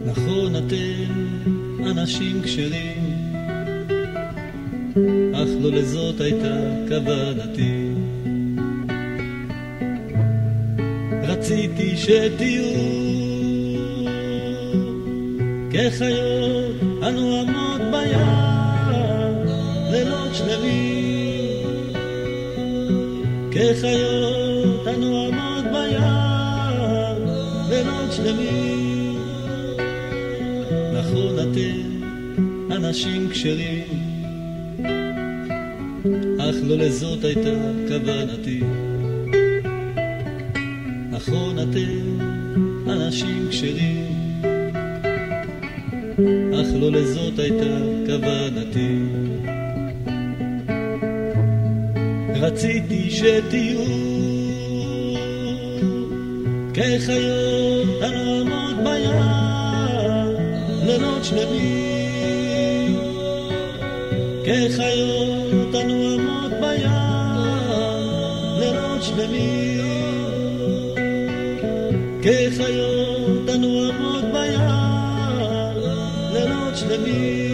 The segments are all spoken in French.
נכון אתם אנשים כשרים, אך לא לזאת הייתה כוונתי. רציתי שתהיו כחיות הנועמות בים לילות שלמים, כחיות הנועמות בים לילות שלמים. נכון אתם אנשים כשרים, אך לא לזאת הייתה כוונתי. נכון אתם אנשים כשרים, אך לא לזאת הייתה כוונתי. רציתי שתהיו כחיות הנועמות בים לילות שלמים, כחיות הנועמות בים לילות שלמים, כחיות הנועמות בים לילות שלמים.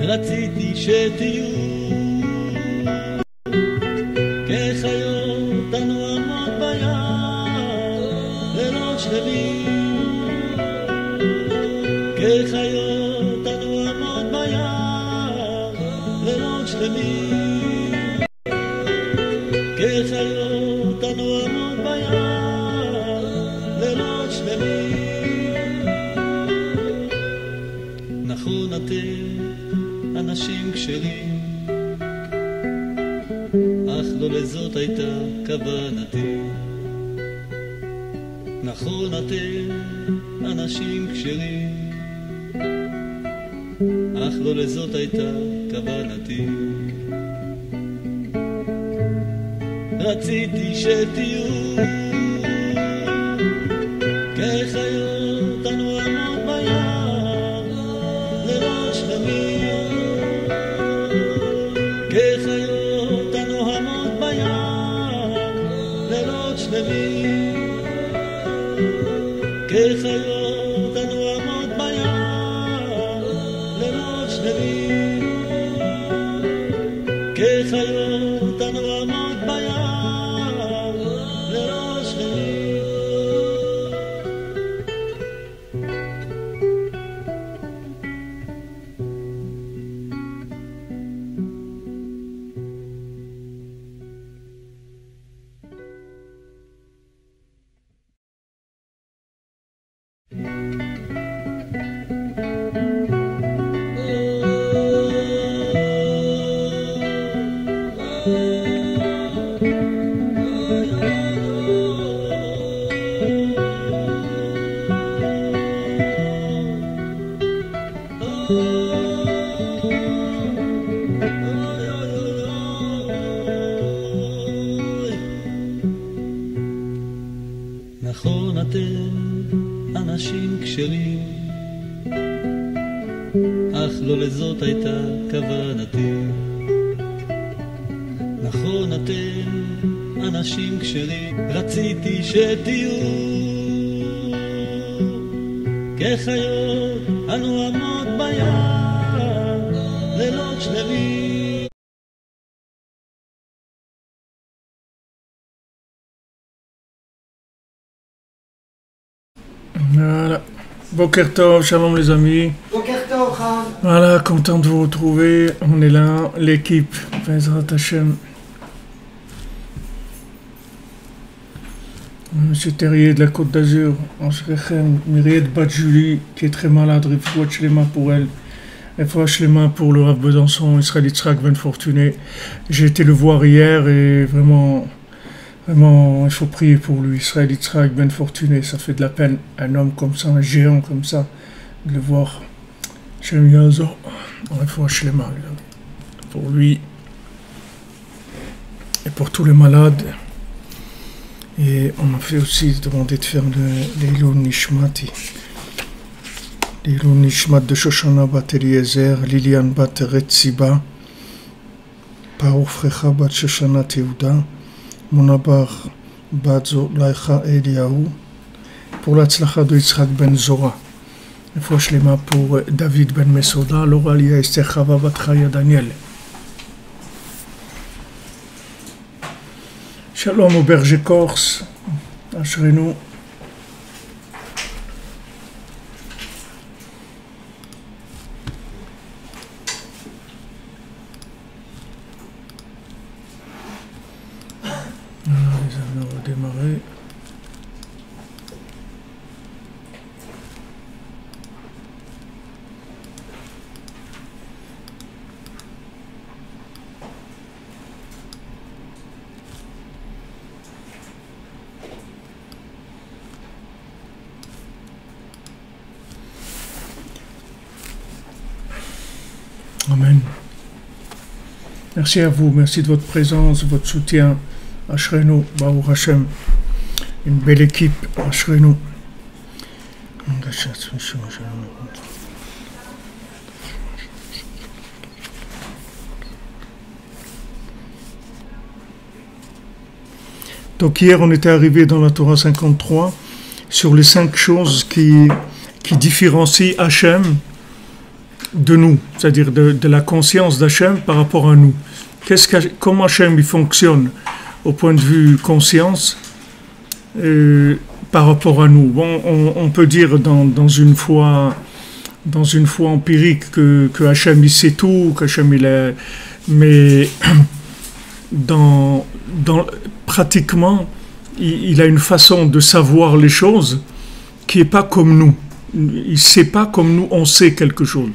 רציתי שתהיו כחיות הנועמות בים לילות שלמים, כחיות הנועמות בים לילות שלמים, כחיות הנועמות בים לילות שלמים. נכון אתם אנשים כשרים, אך לא לזאת הייתה כוונתי. נכון אתם אנשים כשרים, אך לא לזאת הייתה כוונתי. רציתי שתהיו כחיות הנועמות בים לילות שלמים, כחיות הנועמות בים לילות שלמים, כחיות הנועמות בים לילות שלמים, כחיות הנועמות בים לילות שלמים. נכון אתם אנשים כשרים, אך לא לזאת הייתה כוונתי. נכון אתם אנשים כשרים, רציתי שתהיו כחיות הנועמות בים לילות שלמים. Voilà. Boker Tov, shalom les amis. Boker Tov, Rav. Voilà, content de vous retrouver. On est là, l'équipe. Bezrat Hashem. Monsieur Terrier de la Côte d'Azur, Anshrechem, Myriad Badjouli, qui est très malade, Rifouach Shlema pour elle. Rifouach Shlema pour le Rav Besançon, Israël Yitzhak Ben Fortuné. J'ai été le voir hier et vraiment, il faut prier pour lui. Israël Yitzhak Ben Fortuné, ça fait de la peine. Un homme comme ça, un géant comme ça, de le voir. Shem Yazo, Rifouach Shlema pour lui. et pour tous les malades. Et on m'a fait aussi demander de faire l'Eilul Nishmati. L'Eilul Nishmat de Shoshana bat Eliezer, Lilian bat Retziba, Baruch Frecha bat Shoshana Yehuda, Monabar bat Zolaicha Eliyahu, pour l'Atzlacha de Yitzhak ben Zora. Une fois shlema pour David ben Mesoda, Loralia Esther Chava bat Chaya Daniel. Shalom au berger corse, Ashrenu. Voilà, les amis, on va démarrer. Amen. Merci à vous, merci de votre présence, votre soutien. Ashrenu, Baruch Hashem. Une belle équipe, Ashrenu. Donc hier, on était arrivé dans la Torah 53 sur les 5 choses qui différencient Hachem de nous, c'est-à-dire de la conscience d'Hachem par rapport à nous. Comment Hachem il fonctionne au point de vue conscience par rapport à nous. Bon, on peut dire dans une foi empirique que Hachem il sait tout, qu'Hachem il est, mais pratiquement il a une façon de savoir les choses qui est pas comme nous. Il sait pas comme nous on sait quelque chose.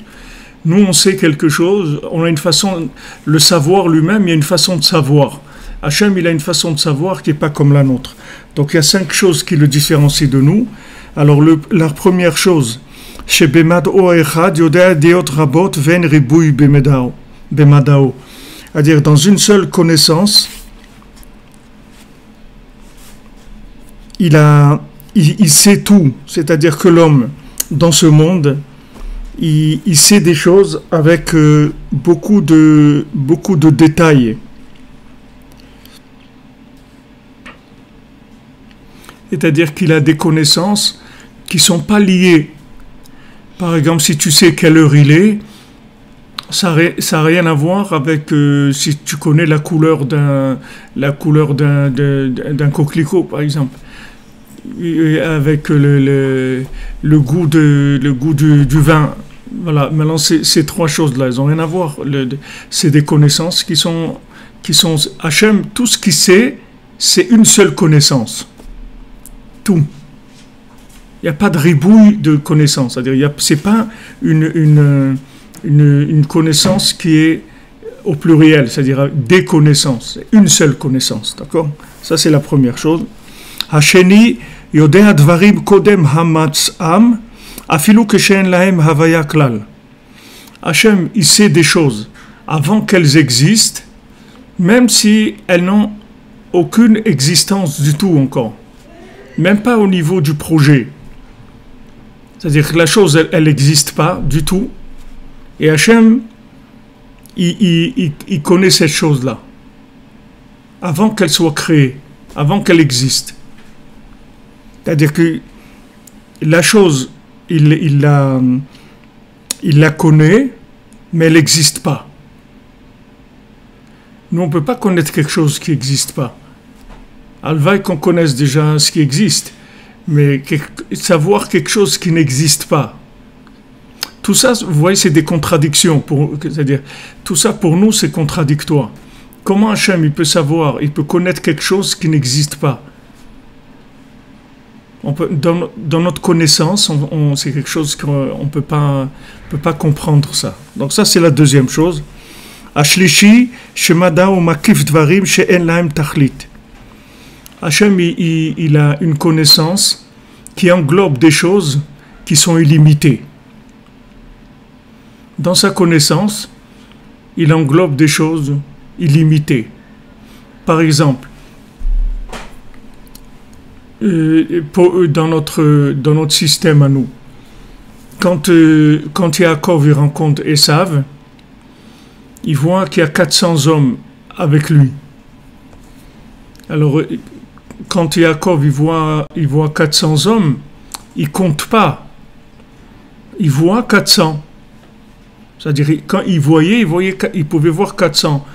Nous, on sait quelque chose, on a une façon, le savoir lui-même, il y a une façon de savoir. Hachem, il a une façon de savoir qui n'est pas comme la nôtre. Donc, il y a 5 choses qui le différencient de nous. Alors, la première chose, chez Bemado Echad, Yodea Deot Rabot, Ven Ribouy Bemadao. C'est-à-dire, dans une seule connaissance, il sait tout. C'est-à-dire que l'homme, dans ce monde, il sait des choses avec beaucoup de détails. C'est-à-dire qu'il a des connaissances qui ne sont pas liées. Par exemple, si tu sais quelle heure il est, ça n'a rien à voir avec si tu connais la couleur d'un coquelicot, par exemple. Avec le goût du vin. Voilà, maintenant ces 3 choses-là, elles n'ont rien à voir. C'est des connaissances qui sont Hachem, tout ce qu'il sait, c'est une seule connaissance. Tout. Il n'y a pas de ribouille de connaissances. C'est-à-dire, c'est pas une connaissance qui est au pluriel, c'est-à-dire des connaissances. C'est une seule connaissance, d'accord? Ça, c'est la première chose. Hacheni, Yodea Dvarim Kodem Hamatzam, Afilu Keshen Lahem Havaya Klal. Hachem, il sait des choses avant qu'elles existent, même si elles n'ont aucune existence du tout encore. Même pas au niveau du projet. C'est-à-dire que la chose, elle n'existe pas du tout. Et Hachem, il connaît cette chose-là. Avant qu'elle soit créée, avant qu'elle existe. C'est-à-dire que la chose, il la connaît, mais elle n'existe pas. Nous, on ne peut pas connaître quelque chose qui n'existe pas. Alvaï qu'on connaisse déjà ce qui existe, mais savoir quelque chose qui n'existe pas. Tout ça, vous voyez, c'est des contradictions. C'est-à-dire, tout ça, pour nous, c'est contradictoire. Comment Hachem, il peut savoir, il peut connaître quelque chose qui n'existe pas? Dans notre connaissance, c'est quelque chose qu'on ne peut pas comprendre ça. Donc ça, c'est la deuxième chose. Ashlishi, shemada ou makif dvarim she'en lahem tachlit. Hachem, il a une connaissance qui englobe des choses qui sont illimitées. Dans sa connaissance, il englobe des choses illimitées. par exemple, dans notre système à nous, quand Yaakov il rencontre Esav, il voit qu'il y a 400 hommes avec lui. Alors, quand Yaakov il voit 400 hommes, il compte pas. Il voit 400. C'est-à-dire, quand il pouvait voir 400.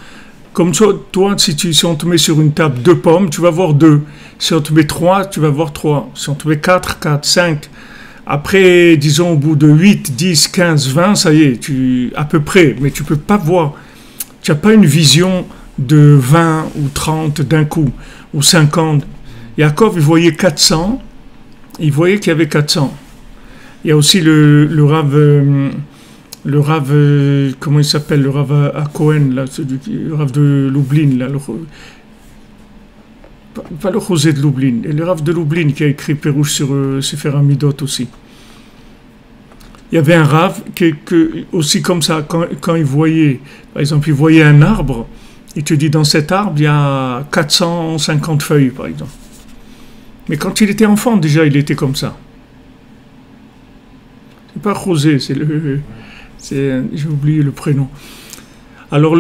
Comme toi, si on te met sur une table 2 pommes, tu vas voir 2. Si on te met 3, tu vas voir 3. Si on te met 4, 5. Après, disons, au bout de 8, 10, 15, 20, ça y est, à peu près. Mais tu peux pas voir. Tu n'as pas une vision de 20 ou 30 d'un coup, ou 50. Yaakov, il voyait 400. Il voyait qu'il y avait 400. Il y a aussi le Rav, comment il s'appelle, le Rav à Cohen, là, le Rav de Lublin, là, pas le José de Lublin, et le Rav de Lublin qui a écrit Pérouche sur Sefer Amidot aussi. Il y avait un Rav aussi comme ça, quand il voyait, par exemple, il voyait un arbre, il te dit dans cet arbre, il y a 450 feuilles, par exemple. Mais quand il était enfant, déjà, il était comme ça. C'est pas José, j'ai oublié le prénom. Alors,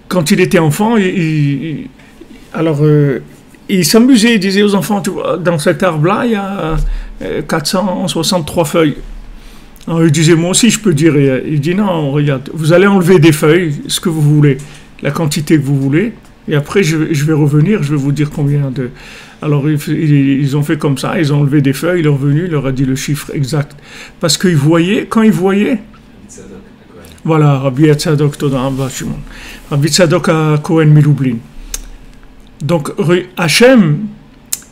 quand il était enfant, il s'amusait, il disait aux enfants, tu vois, dans cet arbre-là, il y a 463 feuilles. Alors, il disait, moi aussi, je peux dire. Il dit, non, regarde, vous allez enlever des feuilles, ce que vous voulez, la quantité que vous voulez, et après, je vais revenir, je vais vous dire combien de... Alors, ils ont fait comme ça, ils ont enlevé des feuilles, il est revenu, il leur a dit le chiffre exact. Parce qu'ils voyaient, quand ils voyaient... Voilà, Rabbi Tzadok, Rabbi Tzadok à Cohen Milublin. Donc, Hachem,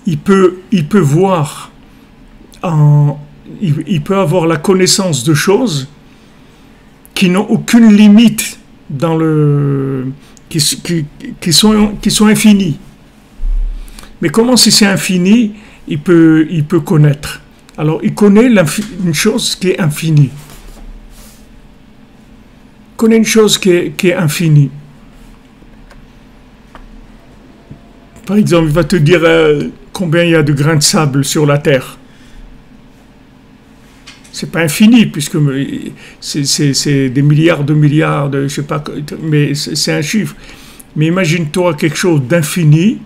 il peut voir, il peut avoir la connaissance de choses qui n'ont aucune limite qui sont infinies. Mais comment, si c'est infini, il peut connaître? Alors, il connaît une chose qui est infinie. Il connaît une chose qui est infinie. Par exemple, il va te dire combien il y a de grains de sable sur la terre. C'est pas infini, puisque c'est des milliards de, je sais pas, mais c'est un chiffre. Mais imagine-toi quelque chose d'infini.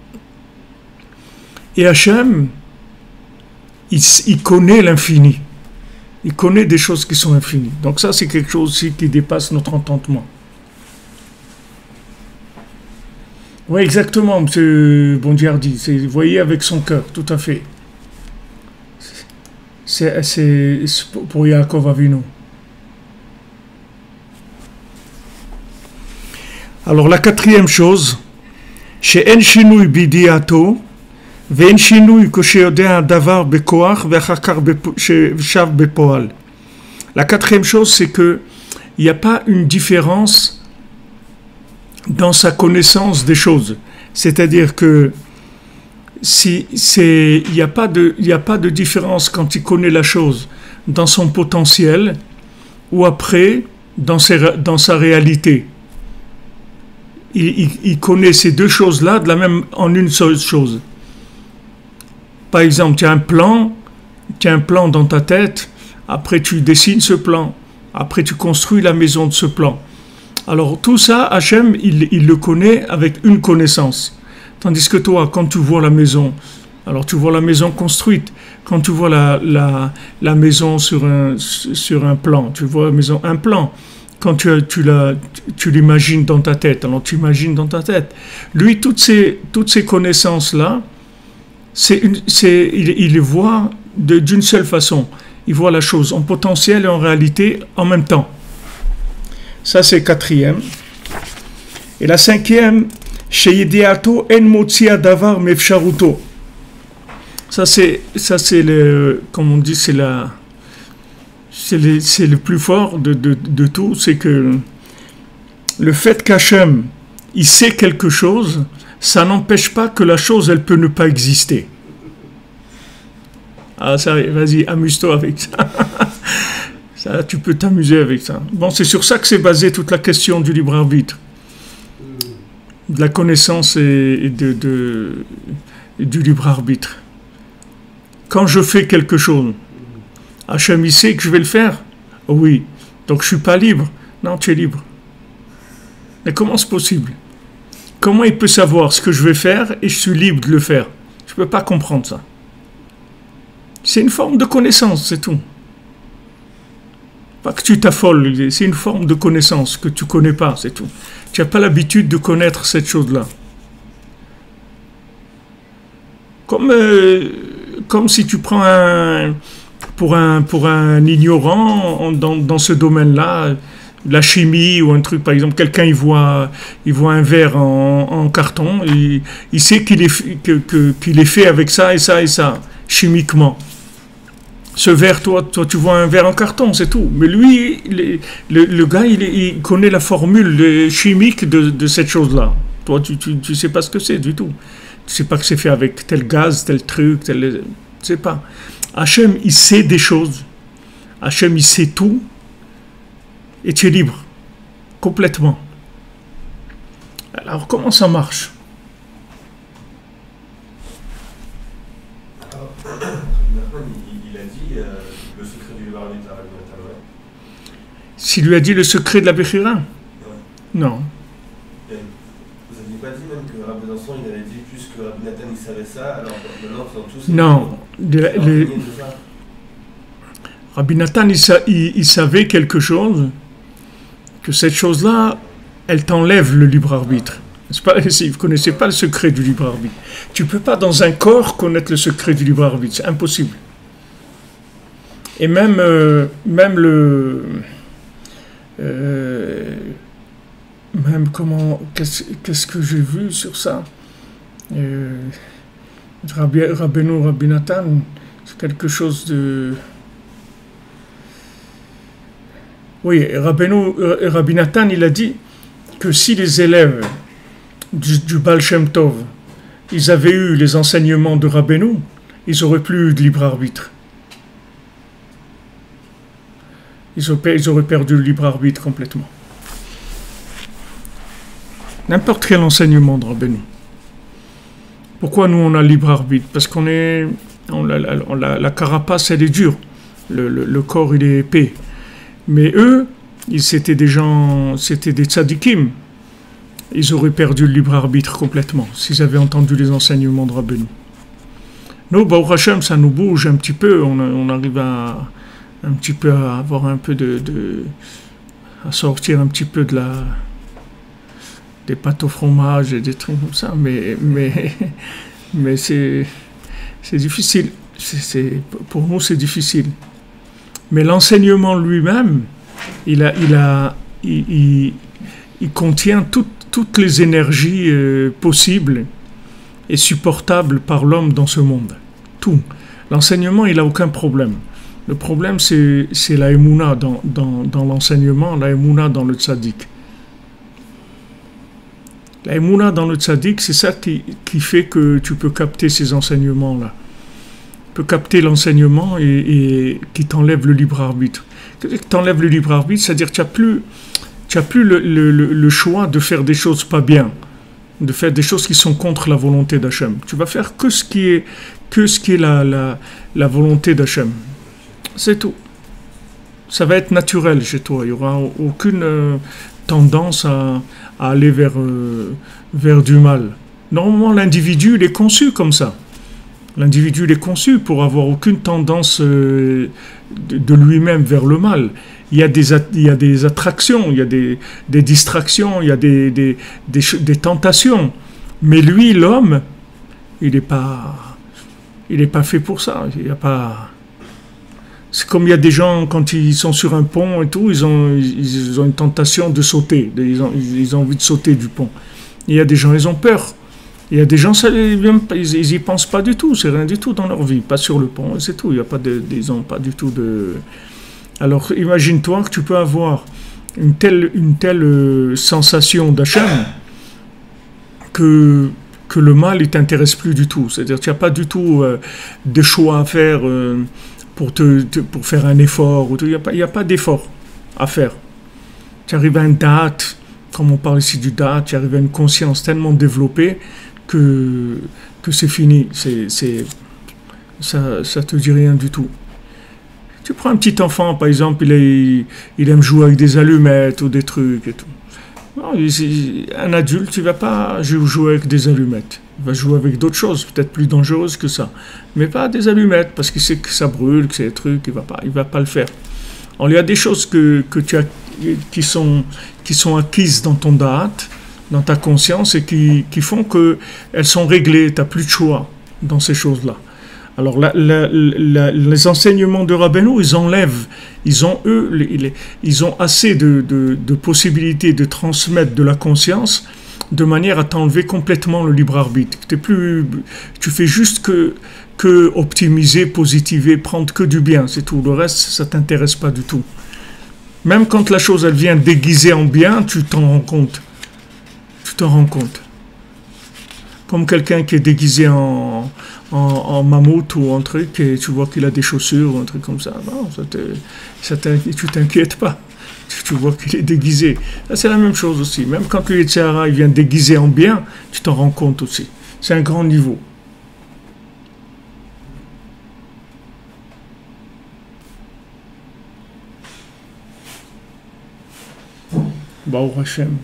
Et Hachem, il connaît l'infini. Il connaît des choses qui sont infinies. Donc ça, c'est quelque chose aussi qui dépasse notre entendement. Oui, exactement, M. Bondiardi. Vous voyez, avec son cœur, tout à fait. C'est pour Yaakov Avinu. Alors, la quatrième chose, chez En Shinui Bidiato, la quatrième chose, c'est que il n'y a pas une différence dans sa connaissance des choses. C'est-à-dire que il n'y a pas de différence quand il connaît la chose dans son potentiel ou après dans sa réalité. Il connaît ces deux choses-là en une seule chose. Par exemple, tu as un plan dans ta tête, après tu dessines ce plan, après tu construis la maison de ce plan. Alors tout ça, Hachem, il le connaît avec une connaissance. Tandis que toi, quand tu vois la maison, alors tu vois la maison construite, quand tu vois la maison sur un plan, tu vois la maison, un plan, quand tu l'imagines dans ta tête, alors tu imagines dans ta tête. Lui, toutes ces connaissances-là, il les voit d'une seule façon. Il voit la chose en potentiel et en réalité en même temps. Ça, c'est quatrième. Et la cinquième, chez Yedeato en motsia davar mefsharuto. Ça, c'est comme on dit, c'est le plus fort de tout, c'est que le fait qu'Hachem, il sait quelque chose, ça n'empêche pas que la chose, elle peut ne pas exister. Ah, ça, vas-y, amuse-toi avec ça. Ça, tu peux t'amuser avec ça. Bon, c'est sur ça que c'est basé toute la question du libre arbitre. de la connaissance et du libre arbitre. Quand je fais quelque chose, Hachem il sait que je vais le faire? Oui. Donc je suis pas libre? Non, tu es libre. Mais comment c'est possible? Comment il peut savoir ce que je vais faire et je suis libre de le faire? Je ne peux pas comprendre ça. C'est une forme de connaissance, c'est tout. Pas que tu t'affoles, c'est une forme de connaissance que tu ne connais pas, c'est tout. Tu n'as pas l'habitude de connaître cette chose-là. Comme si tu prends pour un ignorant dans ce domaine-là, la chimie ou un truc, par exemple, quelqu'un il voit un verre en carton, il sait qu'il est fait avec ça et ça et ça, chimiquement. Ce verre, toi tu vois un verre en carton, c'est tout. Mais lui, le gars, il connaît la formule chimique de cette chose-là. Toi, tu sais pas ce que c'est du tout. Tu sais pas que c'est fait avec tel gaz, tel truc, tel... Tu sais pas. Hachem, il sait des choses. Hachem, il sait tout. Et tu es libre. Complètement. Alors, comment ça marche? Il a dit le secret du libre arbitre à Rabbi Nathan. S'il lui a dit le secret de la Bechira? Non. Vous n'aviez pas dit même que Rabbi Nathan il avait dit plus que Rabbi Nathan il savait ça, alors maintenant dans tous... Non. Rabbi Nathan il savait quelque chose, que cette chose-là, elle t'enlève le libre arbitre. Vous ne connaissez pas le secret du libre arbitre. Tu ne peux pas dans un corps connaître le secret du libre arbitre, c'est impossible. Et même qu'est-ce que j'ai vu sur ça? Rabbi Nathan, c'est quelque chose de... Oui, Rabbi Nathan, il a dit que si les élèves du Baal Shem Tov, ils avaient eu les enseignements de Rabbeinu, ils n'auraient plus eu de libre arbitre. Ils auraient perdu le libre arbitre complètement. N'importe quel enseignement de Rabbeinu. Pourquoi nous on a libre arbitre? Parce la carapace elle est dure, le corps il est épais. Mais eux, c'était des tzadikim. Ils auraient perdu le libre arbitre complètement s'ils avaient entendu les enseignements de Rabbeinu. Nous, Baruch Hashem, ça nous bouge un petit peu. On arrive à avoir un peu à sortir un petit peu des pâtes au fromage et des trucs comme ça. Mais c'est difficile. Pour nous, c'est difficile. Mais l'enseignement lui-même, il contient toutes les énergies possibles et supportables par l'homme dans ce monde. Tout. L'enseignement, il n'a aucun problème. Le problème, c'est la émouna dans l'enseignement, la émouna dans le tzaddik. La émouna dans le tzaddik, c'est ça qui fait que tu peux capter ces enseignements-là. Peut capter l'enseignement et qui t'enlève le libre arbitre. Qui t'enlève le libre arbitre, c'est-à-dire que tu n'as plus le choix de faire des choses pas bien, de faire des choses qui sont contre la volonté d'Hachem. Tu vas faire que ce qui est la volonté d'Hachem. C'est tout. Ça va être naturel chez toi. Il n'y aura aucune tendance à aller vers du mal. Normalement, l'individu, il est conçu comme ça. L'individu est conçu pour avoir aucune tendance de lui-même vers le mal. Il y a des attractions, il y a des distractions, il y a des tentations. Mais lui, l'homme, il n'est pas fait pour ça. Il y a pas... C'est comme il y a des gens, quand ils sont sur un pont et tout, ils ont une tentation de sauter. Ils ont envie de sauter du pont. Il y a des gens, ils ont peur. Il y a des gens, ils n'y pensent pas du tout, c'est rien du tout dans leur vie, pas sur le pont, c'est tout, ils n'ont pas du tout de... Alors imagine-toi que tu peux avoir une telle sensation d'Hachem que le mal ne t'intéresse plus du tout, c'est-à-dire que tu n'as pas du tout de choix à faire pour faire un effort, il n'y a pas d'effort à faire. Tu arrives à une date, comme on parle ici du Da'at, tu arrives à une conscience tellement développée que c'est fini. Ça te dit rien du tout. Tu prends un petit enfant, par exemple, il aime jouer avec des allumettes ou des trucs et tout. Non, un adulte, il ne va pas jouer avec des allumettes. Il va jouer avec d'autres choses, peut-être plus dangereuses que ça. Mais pas des allumettes, parce qu'il sait que ça brûle, que c'est des trucs, il va pas le faire. Alors, il y a des choses qui sont acquises dans ton da'at, dans ta conscience, et qui font qu'elles sont réglées, tu n'as plus de choix dans ces choses-là. Alors, les enseignements de Rabbeinu, ils enlèvent, ils ont assez de possibilités de transmettre de la conscience de manière à t'enlever complètement le libre arbitre. Tu fais juste que optimiser, positiver, prendre que du bien, c'est tout. Le reste, ça t'intéresse pas du tout. Même quand la chose, elle vient déguisée en bien, tu t'en rends compte. Tu t'en rends compte. Comme quelqu'un qui est déguisé en mammouth ou un truc, et tu vois qu'il a des chaussures ou un truc comme ça. Non, tu t'inquiètes pas. Tu vois qu'il est déguisé. Là, c'est la même chose aussi. Même quand le Yetzirah, il vient déguisé en bien, tu t'en rends compte aussi. C'est un grand niveau. Baruch Hashem.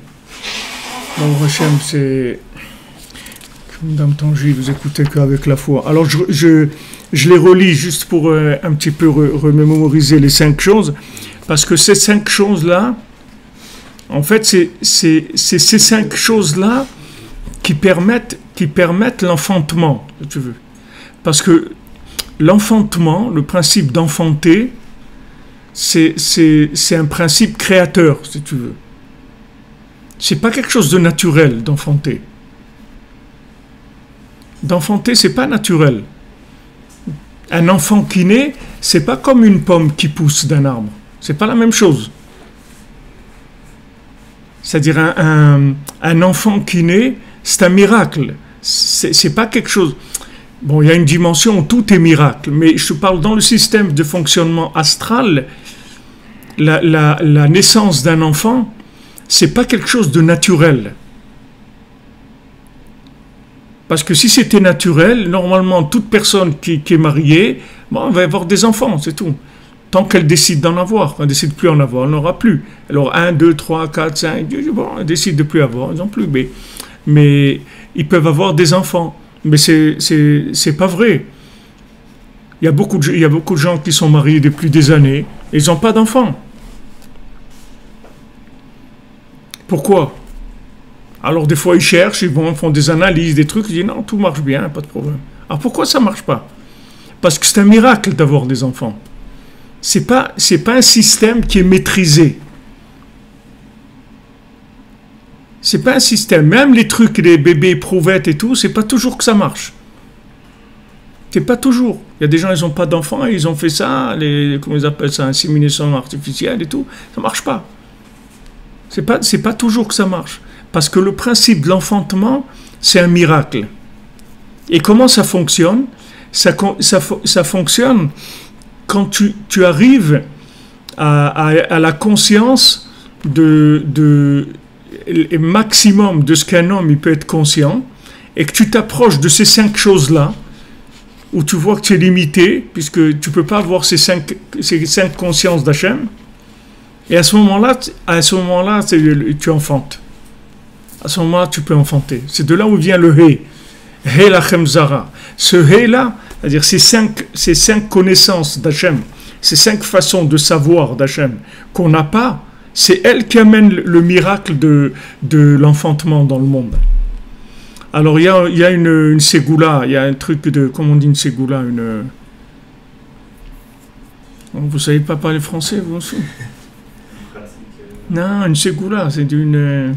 Baruch Hashem, c'est... Dame Tangi, vous écoutez qu'avec la foi. Alors, je les relis juste pour un petit peu remémoriser les 5 choses, parce que ces 5 choses-là, en fait, c'est ces 5 choses-là qui permettent l'enfantement, si tu veux. Parce que l'enfantement, le principe d'enfanter, c'est un principe créateur, si tu veux. C'est pas quelque chose de naturel d'enfanter. D'enfanter, c'est pas naturel. Un enfant qui naît, c'est pas comme une pomme qui pousse d'un arbre. C'est pas la même chose. C'est-à-dire un enfant qui naît, c'est un miracle. C'est pas quelque chose. Bon, il y a une dimension où tout est miracle, mais je parle dans le système de fonctionnement astral. La naissance d'un enfant, c'est pas quelque chose de naturel. Parce que si c'était naturel, normalement, toute personne qui est mariée, bon, elle va avoir des enfants, c'est tout. Tant qu'elle décide d'en avoir. Quand elle décide de plus en avoir, elle n'en aura plus. Alors 1, 2, 3, 4, 5, bon, elle décide de plus avoir, ils n'en ont plus. Mais ils peuvent avoir des enfants. Mais c'est pas vrai. Il y a beaucoup de gens qui sont mariés depuis des années, et ils n'ont pas d'enfants. Pourquoi ? Alors des fois ils cherchent, ils font des analyses, des trucs, ils disent non, tout marche bien, pas de problème. Alors pourquoi ça marche pas ? Parce que c'est un miracle d'avoir des enfants. C'est pas un système qui est maîtrisé. C'est pas un système. Même les trucs, les bébés éprouvettes et tout, c'est pas toujours que ça marche. C'est pas toujours. Il y a des gens, ils n'ont pas d'enfants, et ils ont fait ça, comment ils appellent ça, insémination artificielle et tout, ça marche pas. C'est pas toujours que ça marche. Parce que le principe de l'enfantement, c'est un miracle. Et comment ça fonctionne ? Ça fonctionne quand tu arrives à la conscience le maximum de ce qu'un homme il peut être conscient, et que tu t'approches de ces 5 choses-là, où tu vois que tu es limité, puisque tu ne peux pas avoir ces cinq consciences d'Hachem, et à ce moment-là, tu enfantes. À ce moment-là, tu peux enfanter. C'est de là où vient le He. He lachem zara. Ce He-là, c'est-à-dire ces 5 connaissances d'Hachem, ces 5 façons de savoir d'Hachem qu'on n'a pas, c'est elle qui amène le miracle de l'enfantement dans le monde. Alors, il y a une ségoula, il y a un truc de... Comment on dit une ségoula ? Vous ne savez pas parler français, vous aussi ? Non, une ségoula, c'est d'une...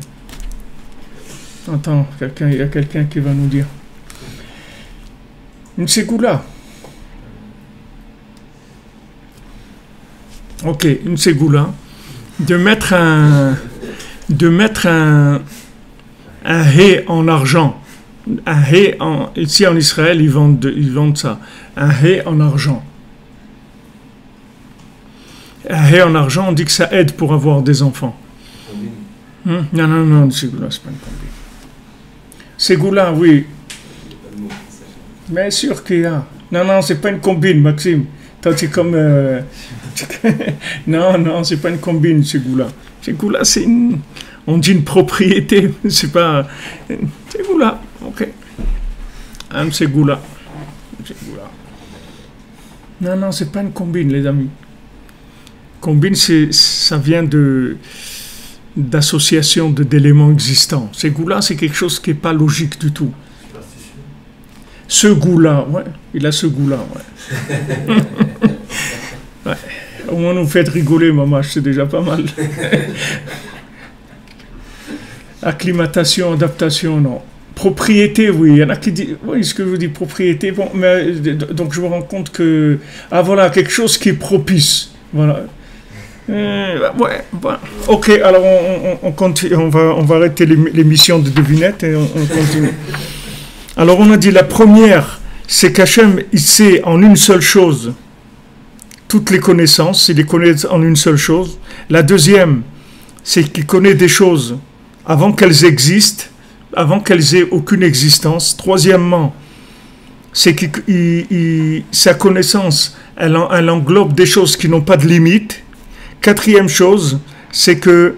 Attends, il y a quelqu'un qui va nous dire. Une ségoula. Ok, une ségoula. De mettre un hé en argent. Un hé ici en Israël, ils vendent ça. Un hé en argent. Un hé en argent, on dit que ça aide pour avoir des enfants. Non, non, non, Ségoula, c'est pas une combine. Ségoula, oui. Mais sûr qu'il y a. Non, non, c'est pas une combine, Maxime. Toi, tu es comme... non, non, c'est pas une combine, Ségoula. Ségoula, c'est une... On dit une propriété, c'est pas... Ségoula, ok. Un Ségoula. Non, non, c'est pas une combine, les amis. Combine, ça vient d'association d'éléments existants. Ségoula, c'est quelque chose qui n'est pas logique du tout. Ce goût-là, ouais, il a ce goût-là, ouais. Ouais. Au moins, vous faites rigoler, maman, c'est déjà pas mal. Acclimatation, adaptation, non. Propriété, oui, il y en a qui disent, oui, ce que je vous dis, propriété, bon, mais donc je me rends compte que, ah voilà, quelque chose qui est propice, voilà. Ouais, bon. Ok, alors on continue, on va arrêter l'émission de devinette et on continue. Alors on a dit la première, c'est qu'Hachem, il sait en une seule chose toutes les connaissances, il les connaît en une seule chose. La deuxième, c'est qu'il connaît des choses avant qu'elles existent, avant qu'elles aient aucune existence. Troisièmement, c'est que sa connaissance, elle englobe des choses qui n'ont pas de limite. Quatrième chose, c'est que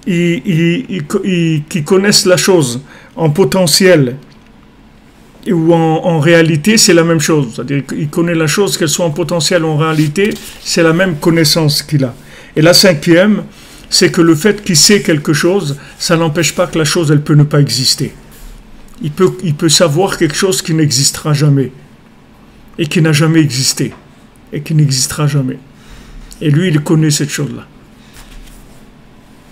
qu'ils connaissent la chose en potentiel ou en réalité, c'est la même chose. C'est-à-dire qu'il connaît la chose, qu'elle soit en potentiel ou en réalité, c'est la même connaissance qu'il a. Et la cinquième, c'est que le fait qu'il sait quelque chose, ça n'empêche pas que la chose, elle peut ne pas exister. Il peut savoir quelque chose qui n'existera jamais, et qui n'a jamais existé, et qui n'existera jamais. Et lui, il connaît cette chose-là.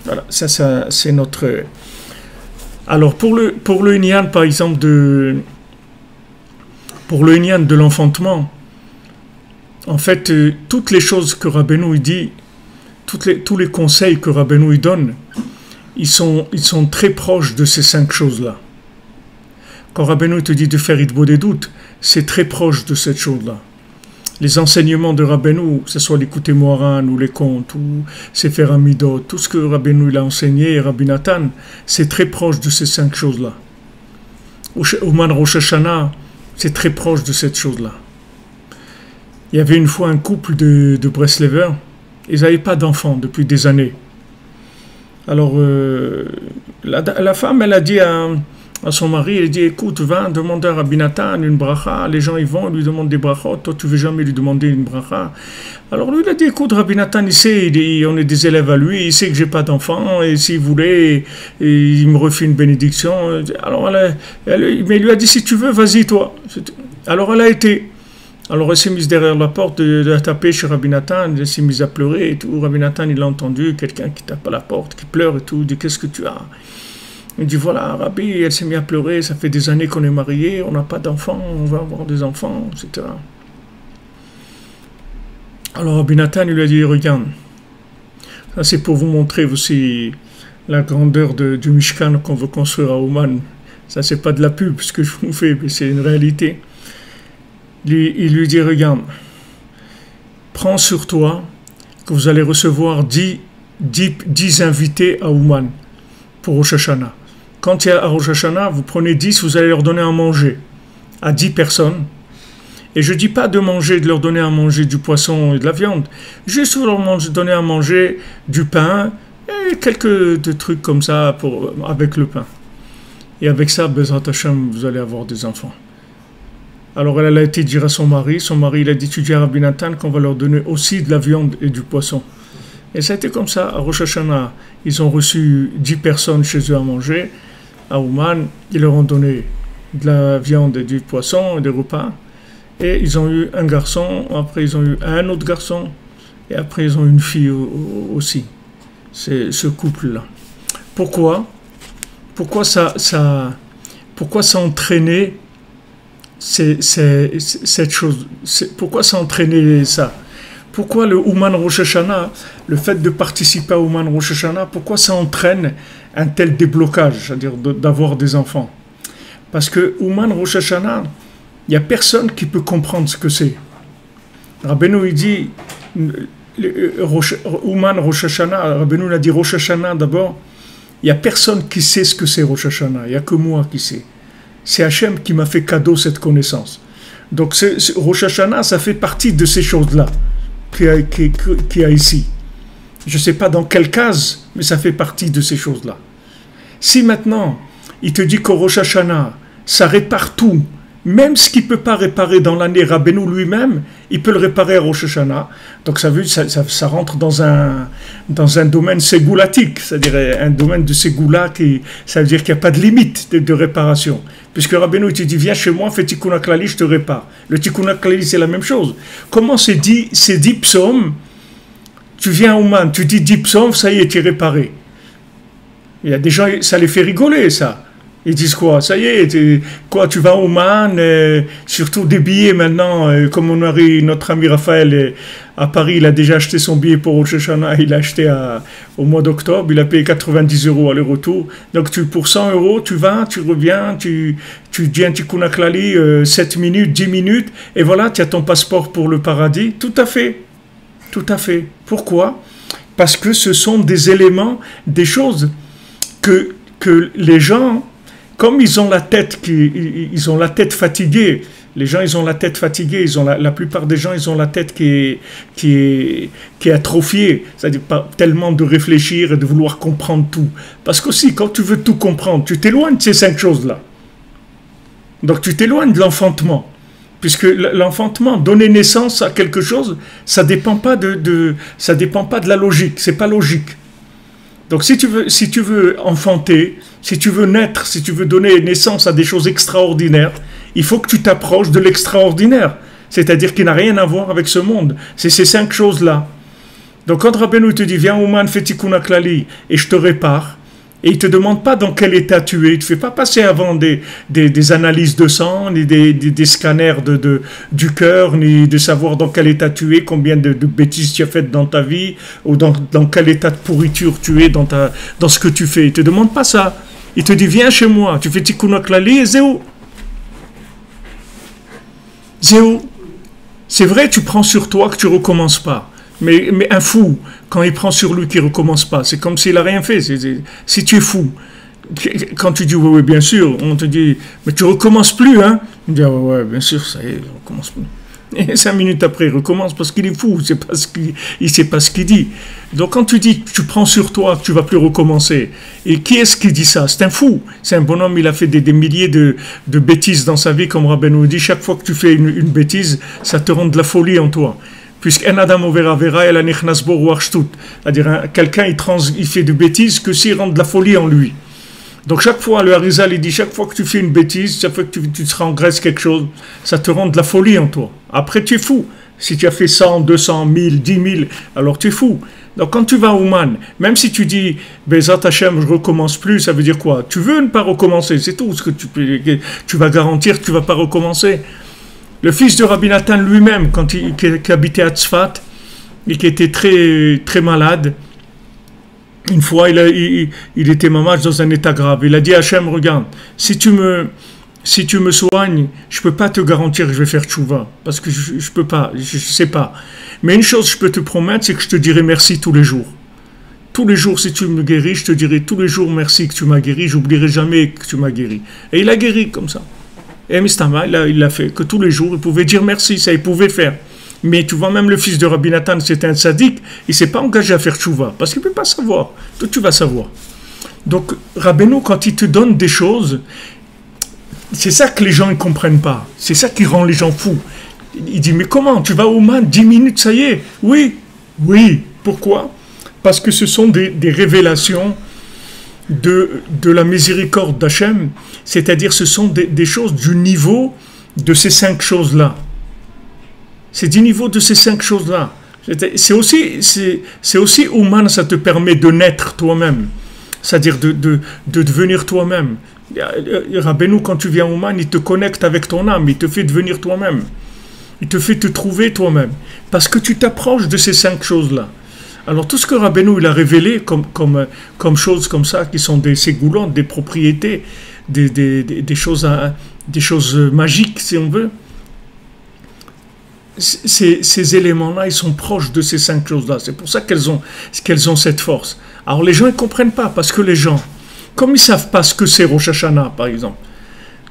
Voilà, ça c'est notre... Alors, pour le Inyan, par exemple, pour le Inyan de l'enfantement, en fait, toutes les choses que Rabbeinu il dit, tous les conseils que Rabbeinu il donne, ils sont très proches de ces 5 choses-là. Quand Rabbeinu te dit de faire Hitbo des doutes, c'est très proche de cette chose-là. Les enseignements de Rabbeinu, que ce soit l'écouter Moharan ou les contes ou Sefer Amidot, tout ce que Rabbeinu il a enseigné et Rabbi Nathan, c'est très proche de ces 5 choses-là. Ouman Rosh Hashanah, c'est très proche de cette chose-là. Il y avait une fois un couple de Breslever, ils n'avaient pas d'enfants depuis des années. Alors, la femme, elle a dit à son mari, elle dit, écoute, va demander à Rabbi Nathan une bracha, les gens ils vont, ils lui demandent des brachot, toi tu ne veux jamais lui demander une bracha. Alors lui il a dit, écoute, Rabbi Nathan, il sait, on est des élèves à lui, il sait que j'ai pas d'enfant, et s'il voulait, il me refait une bénédiction. Alors mais il lui a dit, si tu veux, vas-y toi. Alors elle a été. Alors elle s'est mise derrière la porte, de taper chez Rabbi Nathan, elle s'est mise à pleurer et tout. Rabbi Nathan, il a entendu quelqu'un qui tape à la porte, qui pleure et tout, il dit, qu'est-ce que tu as? Il dit, voilà, Rabbi, elle s'est mise à pleurer, ça fait des années qu'on est mariés, on n'a pas d'enfants, on va avoir des enfants, etc. Alors Rabbi Nathan, il lui a dit, regarde, ça c'est pour vous montrer aussi la grandeur du Mishkan qu'on veut construire à Ouman. Ça c'est pas de la pub, ce que je vous fais, mais c'est une réalité. Il lui dit, regarde, prends sur toi que vous allez recevoir 10 invités à Ouman pour Rosh Hashanah. Quand il y a à Rosh Hashanah, vous prenez 10, vous allez leur donner à manger à 10 personnes. Et je ne dis pas de leur donner à manger du poisson et de la viande, juste leur donner à manger du pain et quelques trucs comme ça avec le pain. Et avec ça, Bezrat Hashem, vous allez avoir des enfants. Alors elle a été dire à son mari il a dit, tu dis à Rabbi Nathan qu'on va leur donner aussi de la viande et du poisson. Et ça a été comme ça, à Rosh Hashanah, ils ont reçu 10 personnes chez eux à manger, à Ouman, ils leur ont donné de la viande et du poisson et des repas, et ils ont eu un garçon, après ils ont eu un autre garçon, et après ils ont eu une fille aussi, c'est ce couple-là. Pourquoi ça entraînait cette chose, pourquoi ça entraînait ça? Pourquoi le Ouman Rosh Hashanah, le fait de participer à Ouman Rosh Hashanah, pourquoi ça entraîne un tel déblocage, c'est-à-dire d'avoir des enfants? Parce que Ouman Rosh Hashanah, il n'y a personne qui peut comprendre ce que c'est. Rabbeinu il dit, Ouman Rosh Hashanah, Rabbeinu a dit Rosh Hashanah d'abord, Il n'y a personne qui sait ce que c'est Rosh Hashanah. Il n'y a que moi qui sais. C'est Hachem qui m'a fait cadeau cette connaissance. Donc Rosh Hashanah, ça fait partie de ces choses-là qu'il y a ici. Je ne sais pas dans quelle case, mais ça fait partie de ces choses-là. Si maintenant, il te dit qu'au Rosh Hashanah, ça répare tout, même ce qu'il ne peut pas réparer dans l'année, Rabbeinu lui-même, il peut le réparer à Rosh Hashanah. Donc ça rentre dans un domaine ségoulatique, c'est-à-dire un domaine de ségoula ça veut dire qu'il n'y a pas de limite de réparation. Puisque Rabbeinu il te dit, viens chez moi, fais Tikkun HaKlali, je te répare. Le Tikkun HaKlali, c'est la même chose. Comment c'est dit psaumes, tu viens au man, tu dis 10 psaumes, ça y est, tu es réparé. Il y a des gens, ça les fait rigoler, ça. Ils disent quoi? Ça y est, tu vas au man, surtout des billets maintenant, comme on a eu notre ami Raphaël à Paris, il a déjà acheté son billet pour Rosh Hashanah, il l'a acheté au mois d'octobre, il a payé 90 € aller-retour. Donc pour 100 €, tu vas, tu reviens, tu dis un Tikkun HaKlali, 7 minutes, 10 minutes, et voilà, tu as ton passeport pour le paradis. Tout à fait. Tout à fait. Pourquoi? Parce que ce sont des éléments, des choses que les gens, comme ils ont la tête fatiguée, les gens ils ont la tête fatiguée, la plupart des gens ils ont la tête qui est atrophiée, c'est-à-dire pas tellement de réfléchir et de vouloir comprendre tout. Parce qu'aussi quand tu veux tout comprendre, tu t'éloignes de ces 5 choses-là. Donc tu t'éloignes de l'enfantement. Puisque l'enfantement, donner naissance à quelque chose, ça dépend pas de la logique, c'est pas logique. Donc si tu veux enfanter, si tu veux naître, si tu veux donner naissance à des choses extraordinaires, il faut que tu t'approches de l'extraordinaire, c'est-à-dire qui n'a rien à voir avec ce monde. C'est ces 5 choses-là. Donc quand Rabbeinu te dit, viens au man, fais Tikkun HaKlali, et je te répare, et il ne te demande pas dans quel état tu es. Il ne te fait pas passer avant des analyses de sang, ni des scanners du cœur, ni de savoir dans quel état tu es, combien de bêtises tu as faites dans ta vie, ou dans quel état de pourriture tu es dans ce que tu fais. Il ne te demande pas ça. Il te dit, viens chez moi, tu fais Tikkun HaKlali et zéro. Zéro. C'est vrai, tu prends sur toi que tu ne recommences pas. Mais un fou, quand il prend sur lui qu'il ne recommence pas, c'est comme s'il n'a rien fait. Si tu es fou, quand tu dis oui, bien sûr, on te dit, mais tu ne recommences plus, hein? Il dit, ouais, bien sûr, ça y est, je ne recommence plus. Et 5 minutes après, il recommence parce qu'il est fou, il ne sait pas ce qu'il dit. Donc quand tu dis que tu prends sur toi, que tu ne vas plus recommencer, et qui est-ce qui dit ça? C'est un fou, c'est un bonhomme, il a fait des milliers de bêtises dans sa vie, comme Rabbeinu dit, chaque fois que tu fais une bêtise, ça te rend de la folie en toi. Puisqu'un Adam overa vera el anichnas bo ruach shtut, c'est-à-dire quelqu'un il fait de bêtises que s'il rend de la folie en lui. Donc chaque fois, le Harizal il dit, chaque fois que tu fais une bêtise, chaque fois que tu te transgresses quelque chose, ça te rend de la folie en toi. Après tu es fou. Si tu as fait 100, 200, 1000, 10 000, alors tu es fou. Donc quand tu vas au man, même si tu dis Bezat Hashem, je ne recommence plus, ça veut dire quoi? Tu veux ne pas recommencer, c'est tout ce que tu vas garantir que tu ne vas pas recommencer. Le fils de Rabbi Nathan lui-même, qui habitait à Tzfat, et qui était très, très malade, une fois, il était mamage dans un état grave. Il a dit à Hachem, regarde, si tu me soignes, je ne peux pas te garantir que je vais faire tchouva, parce que je ne peux pas, je ne sais pas. Mais une chose, je peux te promettre, c'est que je te dirai merci tous les jours. Tous les jours, si tu me guéris, je te dirai tous les jours merci que tu m'as guéri, j'oublierai jamais que tu m'as guéri. Et il a guéri comme ça. Et Mistama, il l'a fait, que tous les jours, il pouvait dire merci, ça il pouvait faire. Mais tu vois, même le fils de Rabbi Nathan, c'était un sadique, il ne s'est pas engagé à faire tchouva, parce qu'il ne peut pas savoir. Toi, tu vas savoir. Donc, Rabbeinu, quand il te donne des choses, c'est ça que les gens ne comprennent pas. C'est ça qui rend les gens fous. Il dit, mais comment? Tu vas au man, 10 minutes, ça y est? Oui. Pourquoi? Parce que ce sont des révélations de la miséricorde d'Hachem, c'est-à-dire ce sont des choses du niveau de ces 5 choses-là. C'est du niveau de ces 5 choses-là. C'est aussi humain, ça te permet de naître toi-même, c'est-à-dire de devenir toi-même. Rabbeinu, quand tu viens au man, il te connecte avec ton âme, il te fait devenir toi-même, il te fait te trouver toi-même, parce que tu t'approches de ces 5 choses-là. Alors tout ce que Rabbeinu il a révélé comme choses comme ça, qui sont des ségoulantes, des propriétés, des choses magiques, si on veut, ces éléments-là, ils sont proches de ces 5 choses-là. C'est pour ça qu'elles ont cette force. Alors les gens ne comprennent pas, parce que les gens, comme ils ne savent pas ce que c'est Rosh Hashanah, par exemple,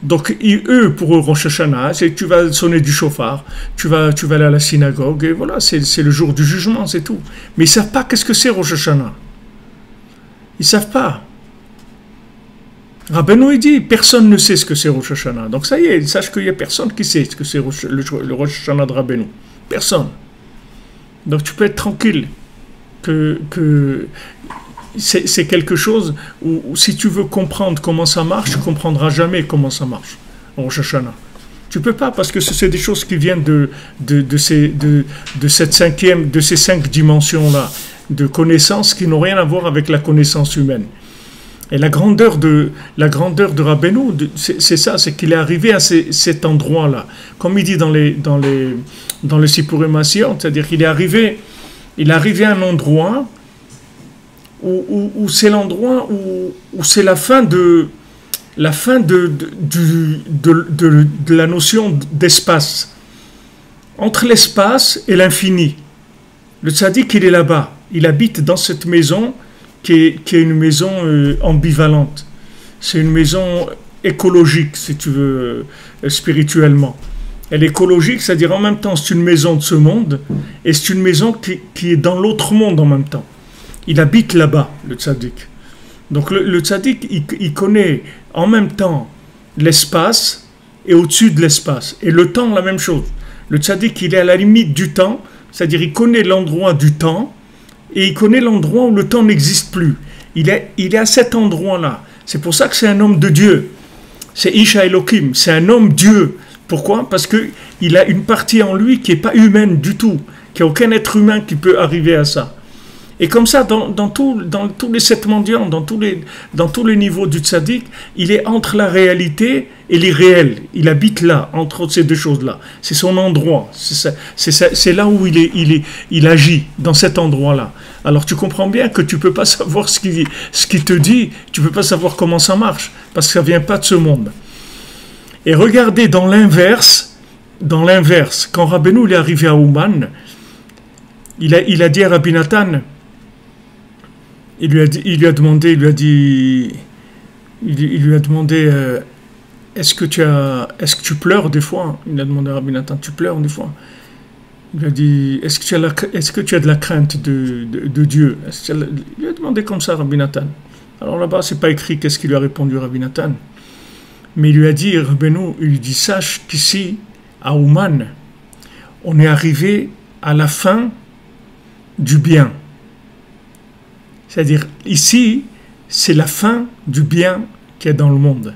donc eux, pour eux, Rosh Hashanah, c'est que tu vas sonner du chauffard, tu vas aller à la synagogue, et voilà, c'est le jour du jugement, c'est tout. Mais ils ne savent pas qu'est-ce que c'est Rosh Hashanah. Ils ne savent pas. Rabbeinu il dit, personne ne sait ce que c'est Rosh Hashanah. Donc ça y est, sache qu'il n'y a personne qui sait ce que c'est le Rosh Hashanah de Rabbeinu. Personne. Donc tu peux être tranquille que c'est quelque chose où si tu veux comprendre comment ça marche, tu ne comprendras jamais comment ça marche, Rosh Hashanah. Tu ne peux pas, parce que c'est des choses qui viennent de ces 5 dimensions-là, de connaissances qui n'ont rien à voir avec la connaissance humaine. Et la grandeur de Rabbeinu, c'est ça, c'est qu'il est arrivé à cet endroit-là. Comme il dit dans le Sipurim Masion, c'est-à-dire qu'il est arrivé à un endroit où c'est l'endroit où c'est la fin de la notion d'espace. Entre l'espace et l'infini. Le tzaddik, il est là-bas. Il habite dans cette maison qui est une maison ambivalente. C'est une maison écologique, si tu veux, spirituellement. Elle est écologique, c'est-à-dire en même temps, c'est une maison de ce monde, et c'est une maison qui est dans l'autre monde en même temps. Il habite là-bas, le tzaddik. Donc le tzaddik, il connaît en même temps l'espace et au-dessus de l'espace. Et le temps, la même chose. Le tzaddik, il est à la limite du temps, c'est-à-dire il connaît l'endroit du temps, et il connaît l'endroit où le temps n'existe plus. Il est à cet endroit-là. C'est pour ça que c'est un homme de Dieu. C'est Isha Elohim, c'est un homme Dieu. Pourquoi? Parce qu'il a une partie en lui qui n'est pas humaine du tout, qu'il n'y a aucun être humain qui peut arriver à ça. Et comme ça, dans tous les 7 mendiants, dans tous les niveaux du tzaddik, il est entre la réalité et l'irréel. Il habite là, entre ces deux choses-là. C'est son endroit. C'est là où il agit, dans cet endroit-là. Alors tu comprends bien que tu ne peux pas savoir ce qu'il te dit, tu ne peux pas savoir comment ça marche, parce que ça ne vient pas de ce monde. Et regardez dans l'inverse, quand Rabbeinu est arrivé à Ouman, il a dit à Rabbi Nathan, il lui a demandé, est-ce que tu pleures des fois? Il a demandé à Rabbi Nathan, tu pleures des fois? Il lui a dit, est-ce que tu as de la crainte de Dieu? Il lui a demandé comme ça, Rabbi Nathan. Alors là-bas, c'est pas écrit qu'est-ce qu'il lui a répondu Rabbi Nathan. Mais il lui a dit, Rabbeinu, il lui dit, sache qu'ici, à Ouman, on est arrivé à la fin du bien. C'est-à-dire, ici, c'est la fin du bien qu'il y a dans le monde.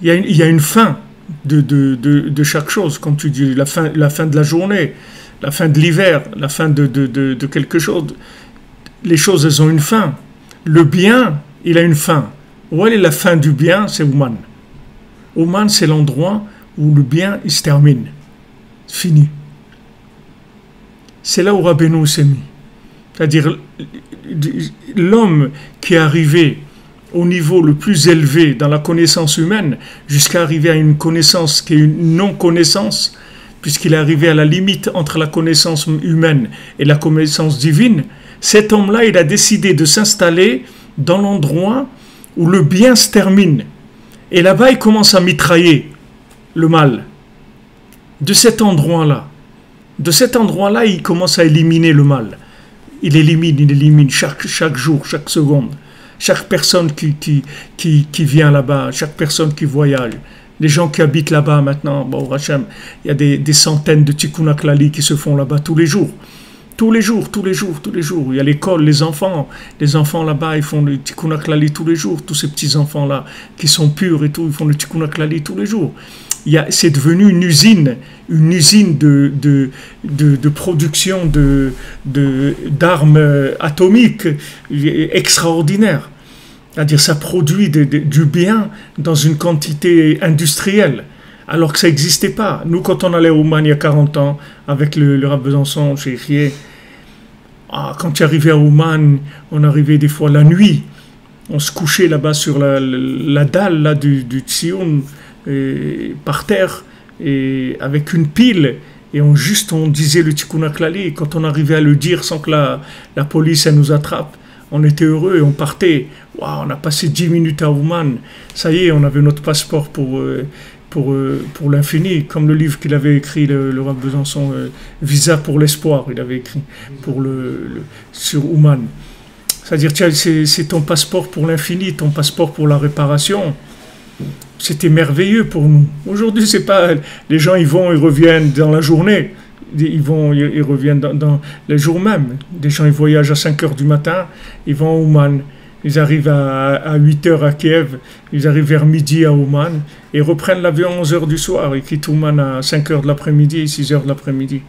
Il y a une fin de chaque chose, comme tu dis, la fin de la journée, la fin de l'hiver, la fin de quelque chose. Les choses, elles ont une fin. Le bien, il a une fin. Où est la fin du bien? C'est Ouman. Ouman, c'est l'endroit où le bien, il se termine. Fini. C'est là où Rabbeinu s'est mis. C'est-à-dire, l'homme qui est arrivé au niveau le plus élevé dans la connaissance humaine, jusqu'à arriver à une connaissance qui est une non-connaissance, puisqu'il est arrivé à la limite entre la connaissance humaine et la connaissance divine, cet homme-là, il a décidé de s'installer dans l'endroit où le bien se termine. Et là-bas, il commence à mitrailler le mal. De cet endroit-là, il commence à éliminer le mal. Il élimine chaque jour, chaque seconde. Chaque personne qui vient là-bas, chaque personne qui voyage. Les gens qui habitent là-bas maintenant, bon, Hachem, il y a des centaines de Tikkun HaKlali qui se font là-bas tous les jours. Tous les jours. Il y a l'école, les enfants là-bas, ils font le Tikkun HaKlali tous les jours. Tous ces petits-enfants-là qui sont purs et tout, ils font le Tikkun HaKlali tous les jours. C'est devenu une usine de production d'armes atomiques extraordinaires. C'est-à-dire ça produit du bien dans une quantité industrielle, alors que ça n'existait pas. Nous, quand on allait au Ouman il y a 40 ans, avec le Rav Besançon, chez Rier, quand tu arrivais à Ouman, on arrivait des fois la nuit, on se couchait là-bas sur la dalle là, du Tzion, par terre, et avec une pile, et on disait le Tikkun HaKlali, et quand on arrivait à le dire sans que la police elle nous attrape, On était heureux et on partait. Waouh, on a passé 10 minutes à Ouman. Ça y est, on avait notre passeport pour l'infini, comme le livre qu'il avait écrit, le Rav Besançon, Visa pour l'espoir, il avait écrit sur Ouman. C'est-à-dire, c'est ton passeport pour l'infini, ton passeport pour la réparation. C'était merveilleux pour nous. Aujourd'hui, c'est pas... Les gens, ils vont, ils reviennent dans la journée. Ils reviennent dans les jours même. Des gens, ils voyagent à 5 heures du matin, ils vont à Ouman. Ils arrivent à 8 heures à Kiev, ils arrivent vers midi à Ouman, et reprennent l'avion à 11 heures du soir. Ils quittent Ouman à 5 heures de l'après-midi et 6 heures de l'après-midi.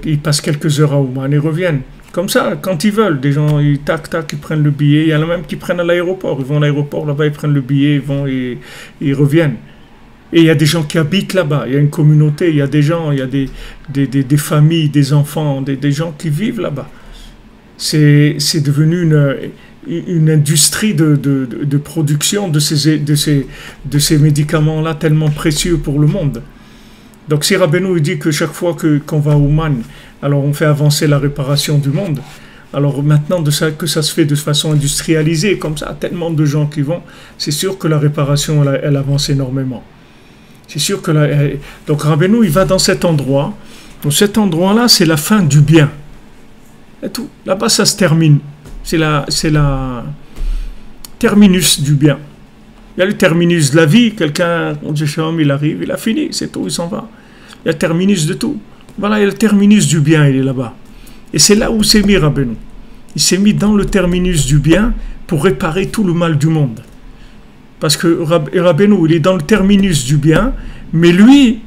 Ils passent quelques heures à Ouman et reviennent. Comme ça, quand ils veulent, des gens, ils ils prennent le billet. Il y en a même qui prennent à l'aéroport. Ils vont à l'aéroport, là-bas, ils prennent le billet, ils vont et ils reviennent. Et il y a des gens qui habitent là-bas. Il y a une communauté, il y a des gens, il y a des familles, des enfants, des gens qui vivent là-bas. C'est devenu une industrie de production de ces médicaments-là tellement précieux pour le monde. Donc si Rabbeinu dit que chaque fois qu'on va à Ouman, alors on fait avancer la réparation du monde. Alors maintenant que ça se fait de façon industrialisée, comme ça, tellement de gens qui vont, c'est sûr que la réparation, elle avance énormément. C'est sûr que donc Rabbeinu, il va dans cet endroit. Donc cet endroit-là, c'est la fin du bien. Et tout. Là-bas, ça se termine. C'est la terminus du bien. Il y a le terminus de la vie. Quelqu'un, il arrive, il a fini, c'est tout, il s'en va. Il y a le terminus de tout. Voilà, il y a le terminus du bien, il est là-bas. Et c'est là où s'est mis Rabbeinu. Il s'est mis dans le terminus du bien pour réparer tout le mal du monde. Parce que Rabbeinu, il est dans le terminus du bien, mais lui,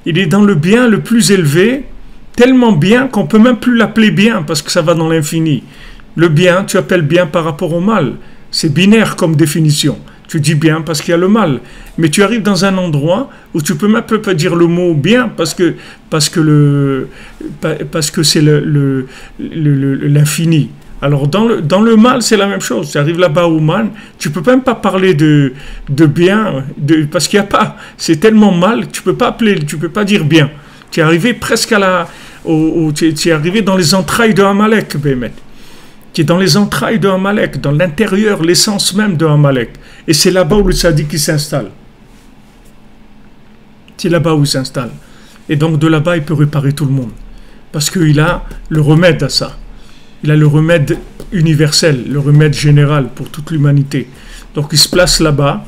il est dans le bien le plus élevé, tellement bien qu'on ne peut même plus l'appeler bien, parce que ça va dans l'infini. Le bien, tu appelles bien par rapport au mal. C'est binaire comme définition. Tu dis bien parce qu'il y a le mal. Mais tu arrives dans un endroit où tu peux même pas dire le mot bien parce que c'est l'infini. Alors dans le mal, c'est la même chose. Tu arrives là-bas au mal, tu peux même pas parler de bien, parce qu'il n'y a pas. C'est tellement mal que tu peux pas dire bien. Tu es arrivé presque tu es arrivé dans les entrailles de Amalek, Bémet. Tu es dans les entrailles de Amalek, dans l'intérieur, l'essence même de Amalek. Et c'est là-bas où le tzaddik s'installe. C'est là-bas où il s'installe. Et donc de là-bas, il peut réparer tout le monde. Parce qu'il a le remède à ça. Il a le remède universel, le remède général pour toute l'humanité. Donc il se place là-bas,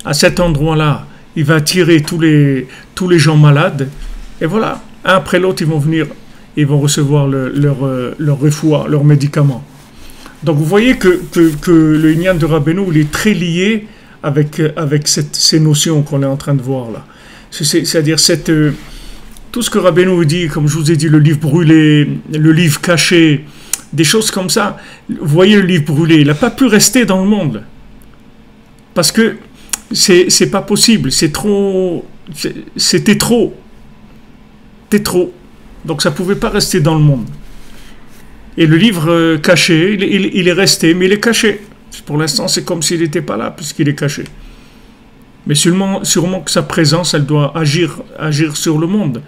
à cet endroit-là. Il va attirer tous les gens malades. Et voilà, un après l'autre, ils vont venir, ils vont recevoir leur refoua, leurs médicaments. Donc vous voyez que le Inyan de Rabbeinu, il est très lié avec ces notions qu'on est en train de voir là. C'est-à-dire tout ce que Rabbeinu dit, comme je vous ai dit, le livre brûlé, le livre caché, des choses comme ça. Vous voyez le livre brûlé, il n'a pas pu rester dans le monde. Parce que c'est pas possible, c'était trop. C'était trop. Donc ça ne pouvait pas rester dans le monde. Et le livre caché, il est resté, mais il est caché. Pour l'instant, c'est comme s'il n'était pas là, puisqu'il est caché. Mais sûrement que sa présence, elle doit agir sur le monde.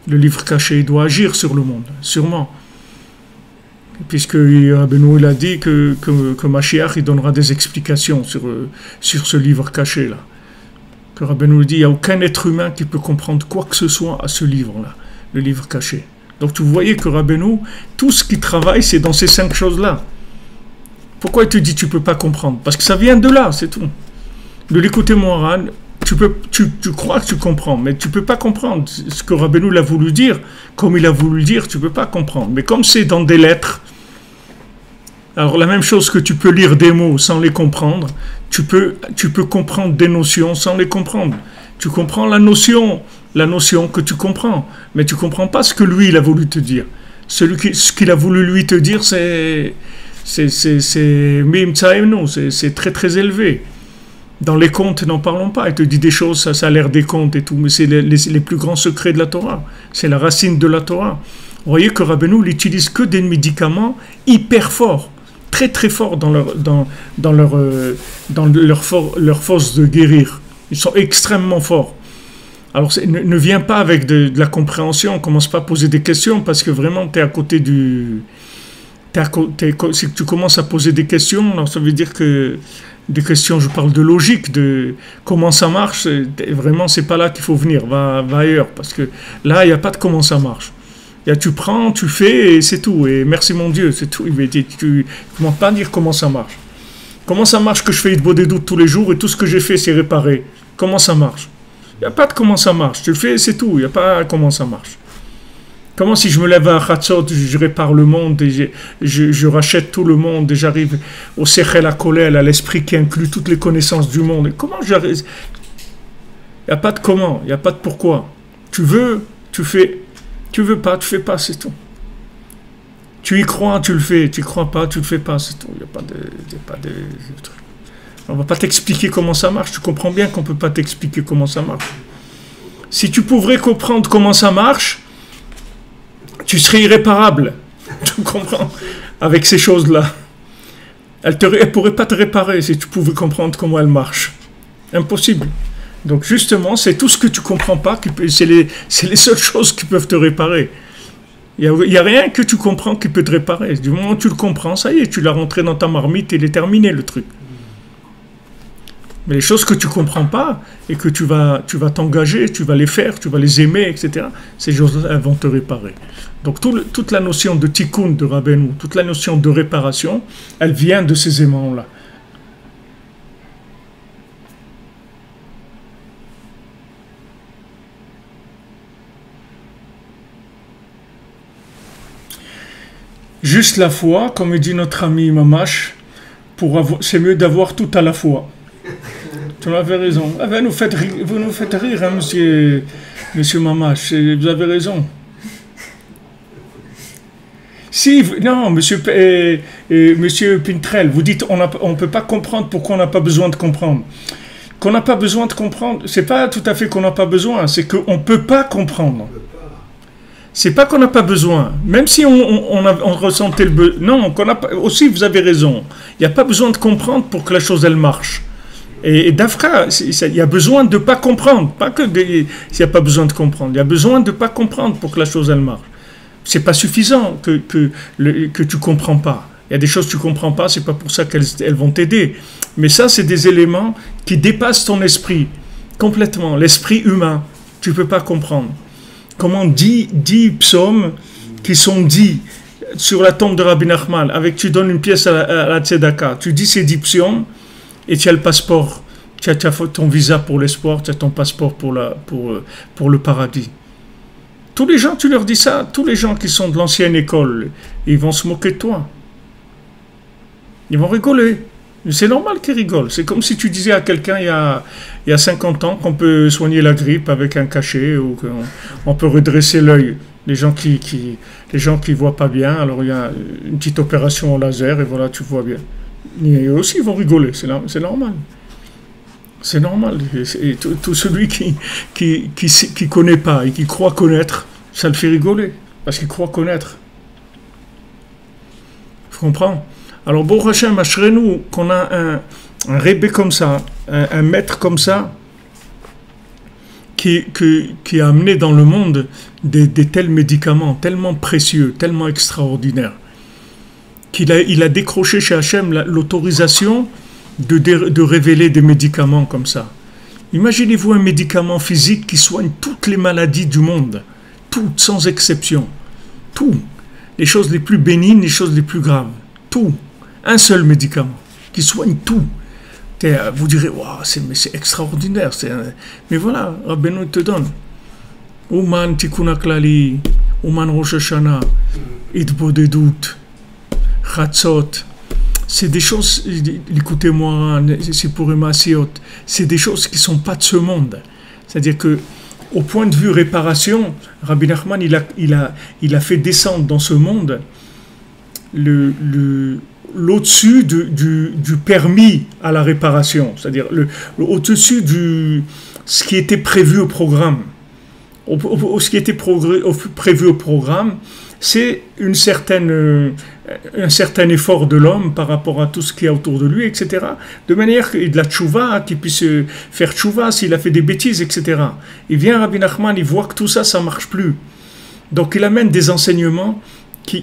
Le livre caché, il doit agir sur le monde, sûrement. Puisque Rabbeinu, il a dit que Mashiach, il donnera des explications sur ce livre caché-là. Que Rabbeinu dit, il n'y a aucun être humain qui peut comprendre quoi que ce soit à ce livre-là, le livre caché. Donc vous voyez que Rabbeinu, tout ce qu'il travaille, c'est dans ces 5 choses-là. Pourquoi il te dit tu ne peux pas comprendre? Parce que ça vient de là, c'est tout. De l'écouter Moharan, tu crois que tu comprends, mais tu ne peux pas comprendre. Ce que Rabbeinu l'a voulu dire, comme il a voulu le dire, tu ne peux pas comprendre. Mais comme c'est dans des lettres, alors la même chose que tu peux lire des mots sans les comprendre, tu peux comprendre des notions sans les comprendre. Tu comprends la notion que tu comprends, mais tu ne comprends pas ce que lui, il a voulu te dire. Ce qu'il a voulu lui te dire, c'est très très élevé. Dans les contes, n'en parlons pas. Il te dit des choses, ça a l'air des contes et tout, mais c'est les plus grands secrets de la Torah. C'est la racine de la Torah. Vous voyez que Rabbeinu n'utilise que des médicaments hyper forts, très très forts dans leur force de guérir. Ils sont extrêmement forts. Alors ne viens pas avec de la compréhension, ne commence pas à poser des questions parce que vraiment tu es à côté si tu commences à poser des questions, alors ça veut dire que des questions, je parle de logique, de comment ça marche, vraiment c'est pas là qu'il faut venir, va ailleurs, parce que là il n'y a pas de comment ça marche. Tu prends, tu fais et c'est tout, et merci mon Dieu, c'est tout. Tu ne commences pas à dire comment ça marche. Comment ça marche que je fais Hitbo des doutes tous les jours et tout ce que j'ai fait c'est réparé? Comment ça marche? Il n'y a pas de comment ça marche, tu le fais c'est tout, il n'y a pas comment ça marche. Comment si je me lève à Khatzot, je répare le monde, et je rachète tout le monde, et j'arrive au Sechel à Kolel, à l'esprit qui inclut toutes les connaissances du monde. Et comment j'arrive? Il n'y a pas de comment, il n'y a pas de pourquoi. Tu veux, tu fais. Tu veux pas, tu fais pas, c'est tout. Tu y crois, tu le fais. Tu y crois pas, tu le fais pas, c'est tout. Il n'y a pas de truc. On va pas t'expliquer comment ça marche. Tu comprends bien qu'on peut pas t'expliquer comment ça marche. Si tu pourrais comprendre comment ça marche, tu serais irréparable. Tu comprends? Avec ces choses-là. Elle pourrait pas te réparer si tu pouvais comprendre comment elle marche. Impossible. Donc justement, c'est tout ce que tu comprends pas, c'est les seules choses qui peuvent te réparer. Il n'y a rien que tu comprends qui peut te réparer. Du moment où tu le comprends, ça y est, tu l'as rentré dans ta marmite et il est terminé le truc. Mais les choses que tu comprends pas et que tu vas t'engager, tu vas les faire, tu vas les aimer, etc., ces choses-là, elles vont te réparer. Donc toute la notion de tikkun de Rabbeinu, toute la notion de réparation, elle vient de ces aimants-là. Juste la foi, comme dit notre ami Mamash, c'est mieux d'avoir tout à la fois. Tu avez raison. Ah ben, vous nous faites rire, hein, monsieur Mamash, vous avez raison. Si, non, monsieur Pintrel, vous dites on ne peut pas comprendre pourquoi on n'a pas besoin de comprendre. Qu'on n'a pas besoin de comprendre, c'est pas tout à fait qu'on n'a pas besoin, c'est qu'on ne peut pas comprendre. C'est pas qu'on n'a pas besoin, même si on ressentait le besoin. Non, aussi vous avez raison. Il n'y a pas besoin de comprendre pour que la chose elle marche. Et d'Afra, il y a besoin de ne pas comprendre. Pas que s'il n'y a pas besoin de comprendre. Il y a besoin de ne pas comprendre pour que la chose elle marche. C'est pas suffisant que tu ne comprends pas. Il y a des choses que tu ne comprends pas, c'est pas pour ça qu'elles vont t'aider. Mais ça, c'est des éléments qui dépassent ton esprit complètement. L'esprit humain, tu ne peux pas comprendre. Comment 10 psaumes qui sont dits sur la tombe de Rabbi Nachman, tu donnes une pièce à la Tzedaka, tu dis ces 10 psaumes et tu as le passeport, tu as ton visa pour l'espoir, tu as ton passeport pour le paradis. Tous les gens, tu leur dis ça, tous les gens qui sont de l'ancienne école, ils vont se moquer de toi. Ils vont rigoler. C'est normal qu'ils rigolent. C'est comme si tu disais à quelqu'un il y a 50 ans qu'on peut soigner la grippe avec un cachet ou qu'on peut redresser l'œil. Les gens qui voient pas bien, alors il y a une petite opération au laser et voilà, tu vois bien. Et eux aussi ils vont rigoler, c'est normal. C'est normal. Et tout celui qui connaît pas et qui croit connaître, ça le fait rigoler parce qu'il croit connaître. Tu comprends? Alors, Baruch Hashem, ashrenu, qu'on a un rébé comme ça, un maître comme ça, qui a amené dans le monde des tels médicaments, tellement précieux, tellement extraordinaires, qu'il a décroché chez Hashem l'autorisation de révéler des médicaments comme ça. Imaginez-vous un médicament physique qui soigne toutes les maladies du monde, toutes, sans exception, tout, les choses les plus bénignes, les choses les plus graves, tout. Un seul médicament qui soigne tout. Vous direz, wow, c'est extraordinaire. Mais voilà, Rabbeinu te donne. Ouman Tikkun HaKlali, Ouman Rosh Hashanah, Hitbo des doutes, Chatzot. C'est des choses, écoutez-moi, c'est pour Emasiot, c'est des choses qui ne sont pas de ce monde. C'est-à-dire que, au point de vue réparation, Rabbi Nachman, il a fait descendre dans ce monde l'au-dessus du permis à la réparation, c'est-à-dire au-dessus de ce qui était prévu au programme. Ce qui était prévu au programme, c'est un certain effort de l'homme par rapport à tout ce qu'il y a autour de lui, etc. De manière qu'il y ait de la tchouva, qu'il puisse faire tchouva s'il a fait des bêtises, etc. Il vient Rabbi Nachman, il voit que tout ça, ça ne marche plus. Donc il amène des enseignements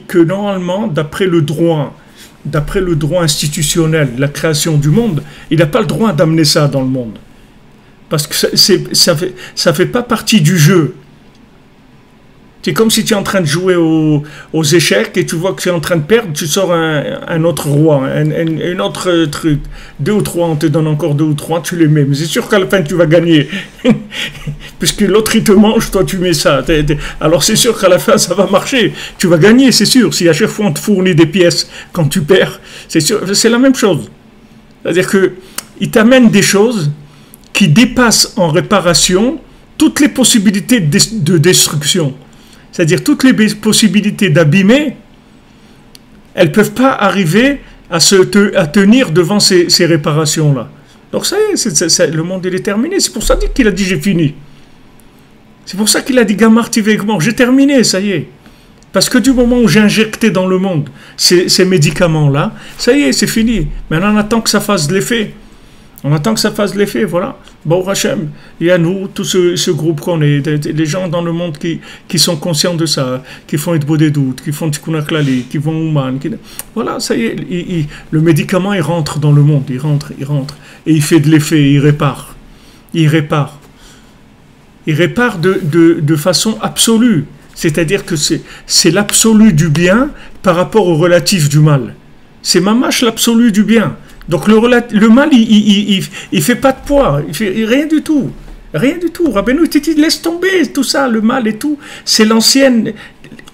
que normalement, d'après le droit institutionnel, la création du monde, il n'a pas le droit d'amener ça dans le monde. Parce que ça fait pas partie du jeu. C'est comme si tu es en train de jouer aux échecs et tu vois que tu es en train de perdre, tu sors un autre roi, un autre truc. 2 ou 3, on te donne encore 2 ou 3, tu les mets. Mais c'est sûr qu'à la fin, tu vas gagner. Puisque l'autre, il te mange, toi, tu mets ça. Alors c'est sûr qu'à la fin, ça va marcher. Tu vas gagner, c'est sûr. Si à chaque fois, on te fournit des pièces quand tu perds, c'est sûr, c'est la même chose. C'est-à-dire qu'il t'amène des choses qui dépassent en réparation toutes les possibilités de destruction. C'est-à-dire toutes les possibilités d'abîmer, elles ne peuvent pas arriver à tenir devant ces réparations-là. Donc ça y est, le monde il est terminé. C'est pour ça qu'il a dit j'ai fini. C'est pour ça qu'il a dit Gamartivegmor, j'ai terminé, ça y est. Parce que du moment où j'ai injecté dans le monde ces médicaments-là, ça y est, c'est fini. Maintenant on attend que ça fasse de l'effet. On attend que ça fasse l'effet, voilà. Bon, Hachem, il y a nous, tout ce groupe qu'on est, les gens dans le monde qui sont conscients de ça, qui font Itbo des doutes, qui font Tikkun HaKlali, qui vont Ouman. Voilà, ça y est, le médicament, il rentre dans le monde, il rentre. Et il fait de l'effet, il répare. Il répare de façon absolue. C'est-à-dire que c'est l'absolu du bien par rapport au relatif du mal. C'est mamache l'absolu du bien. Donc le mal, il fait pas de poids, il fait rien du tout. Rien du tout. Rabbeinu te dit, laisse tomber tout ça, le mal et tout. C'est l'ancienne.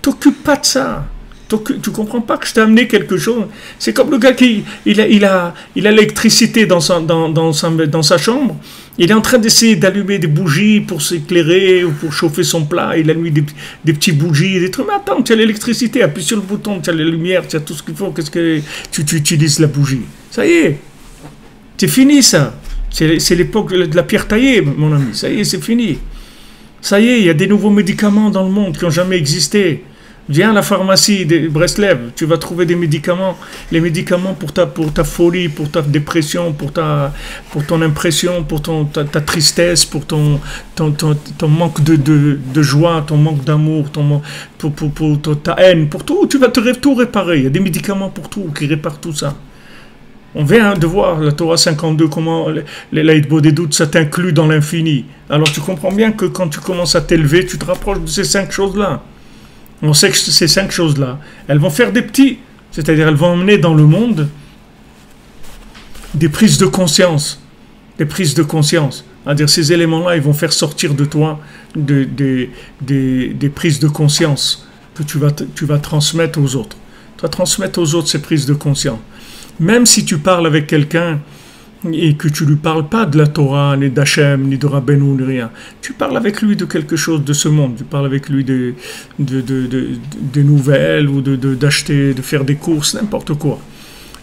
T'occupe pas de ça. Tu comprends pas que je t'ai amené quelque chose. C'est comme le gars qui il a l'électricité dans sa chambre. Il est en train d'essayer d'allumer des bougies pour s'éclairer ou pour chauffer son plat. Il allume des petits bougies, des trucs. Mais attends, tu as l'électricité, appuie sur le bouton, tu as la lumière, tu as tout ce qu'il faut. Qu'est-ce que tu utilises la bougie? Ça y est, c'est fini ça. C'est l'époque de la pierre taillée, mon ami. Ça y est, c'est fini. Ça y est, il y a des nouveaux médicaments dans le monde qui n'ont jamais existé. Viens à la pharmacie de Breslev, tu vas trouver des médicaments, les médicaments pour ta folie, pour ta dépression, pour ton impression, pour ta tristesse, pour ton manque de joie, ton manque d'amour, pour ta haine, pour tout. Tu vas tout réparer. Il y a des médicaments pour tout qui réparent tout ça. On vient de voir la Torah 52, comment les Itbo des doutes, ça t'inclut dans l'infini. Alors tu comprends bien que quand tu commences à t'élever, tu te rapproches de ces 5 choses-là. On sait que ces 5 choses-là, elles vont faire des petits, c'est-à-dire elles vont emmener dans le monde des prises de conscience. Des prises de conscience. C'est-à-dire ces éléments-là, ils vont faire sortir de toi des prises de conscience que tu vas transmettre aux autres. Tu vas transmettre aux autres ces prises de conscience. Même si tu parles avec quelqu'un et que tu ne lui parles pas de la Torah, ni d'Hachem, ni de Rabbeinu, ni rien. Tu parles avec lui de quelque chose de ce monde. Tu parles avec lui de nouvelles ou d'acheter, de faire des courses, n'importe quoi.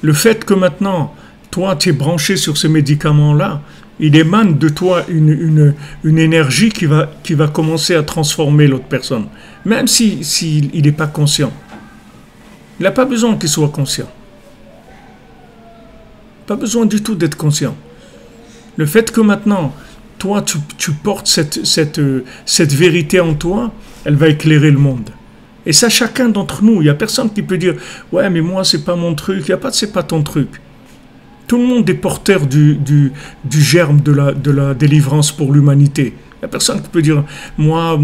Le fait que maintenant, toi, tu es branché sur ces médicaments-là, il émane de toi une énergie qui va commencer à transformer l'autre personne. Même s'il n'est pas conscient. Il n'a pas besoin qu'il soit conscient. Pas besoin du tout d'être conscient. Le fait que maintenant, toi, tu portes cette vérité en toi, elle va éclairer le monde. Et ça, chacun d'entre nous, il n'y a personne qui peut dire « Ouais, mais moi, c'est pas mon truc. » C'est pas ton truc. Tout le monde est porteur du germe de la délivrance pour l'humanité. Il n'y a personne qui peut dire « Moi,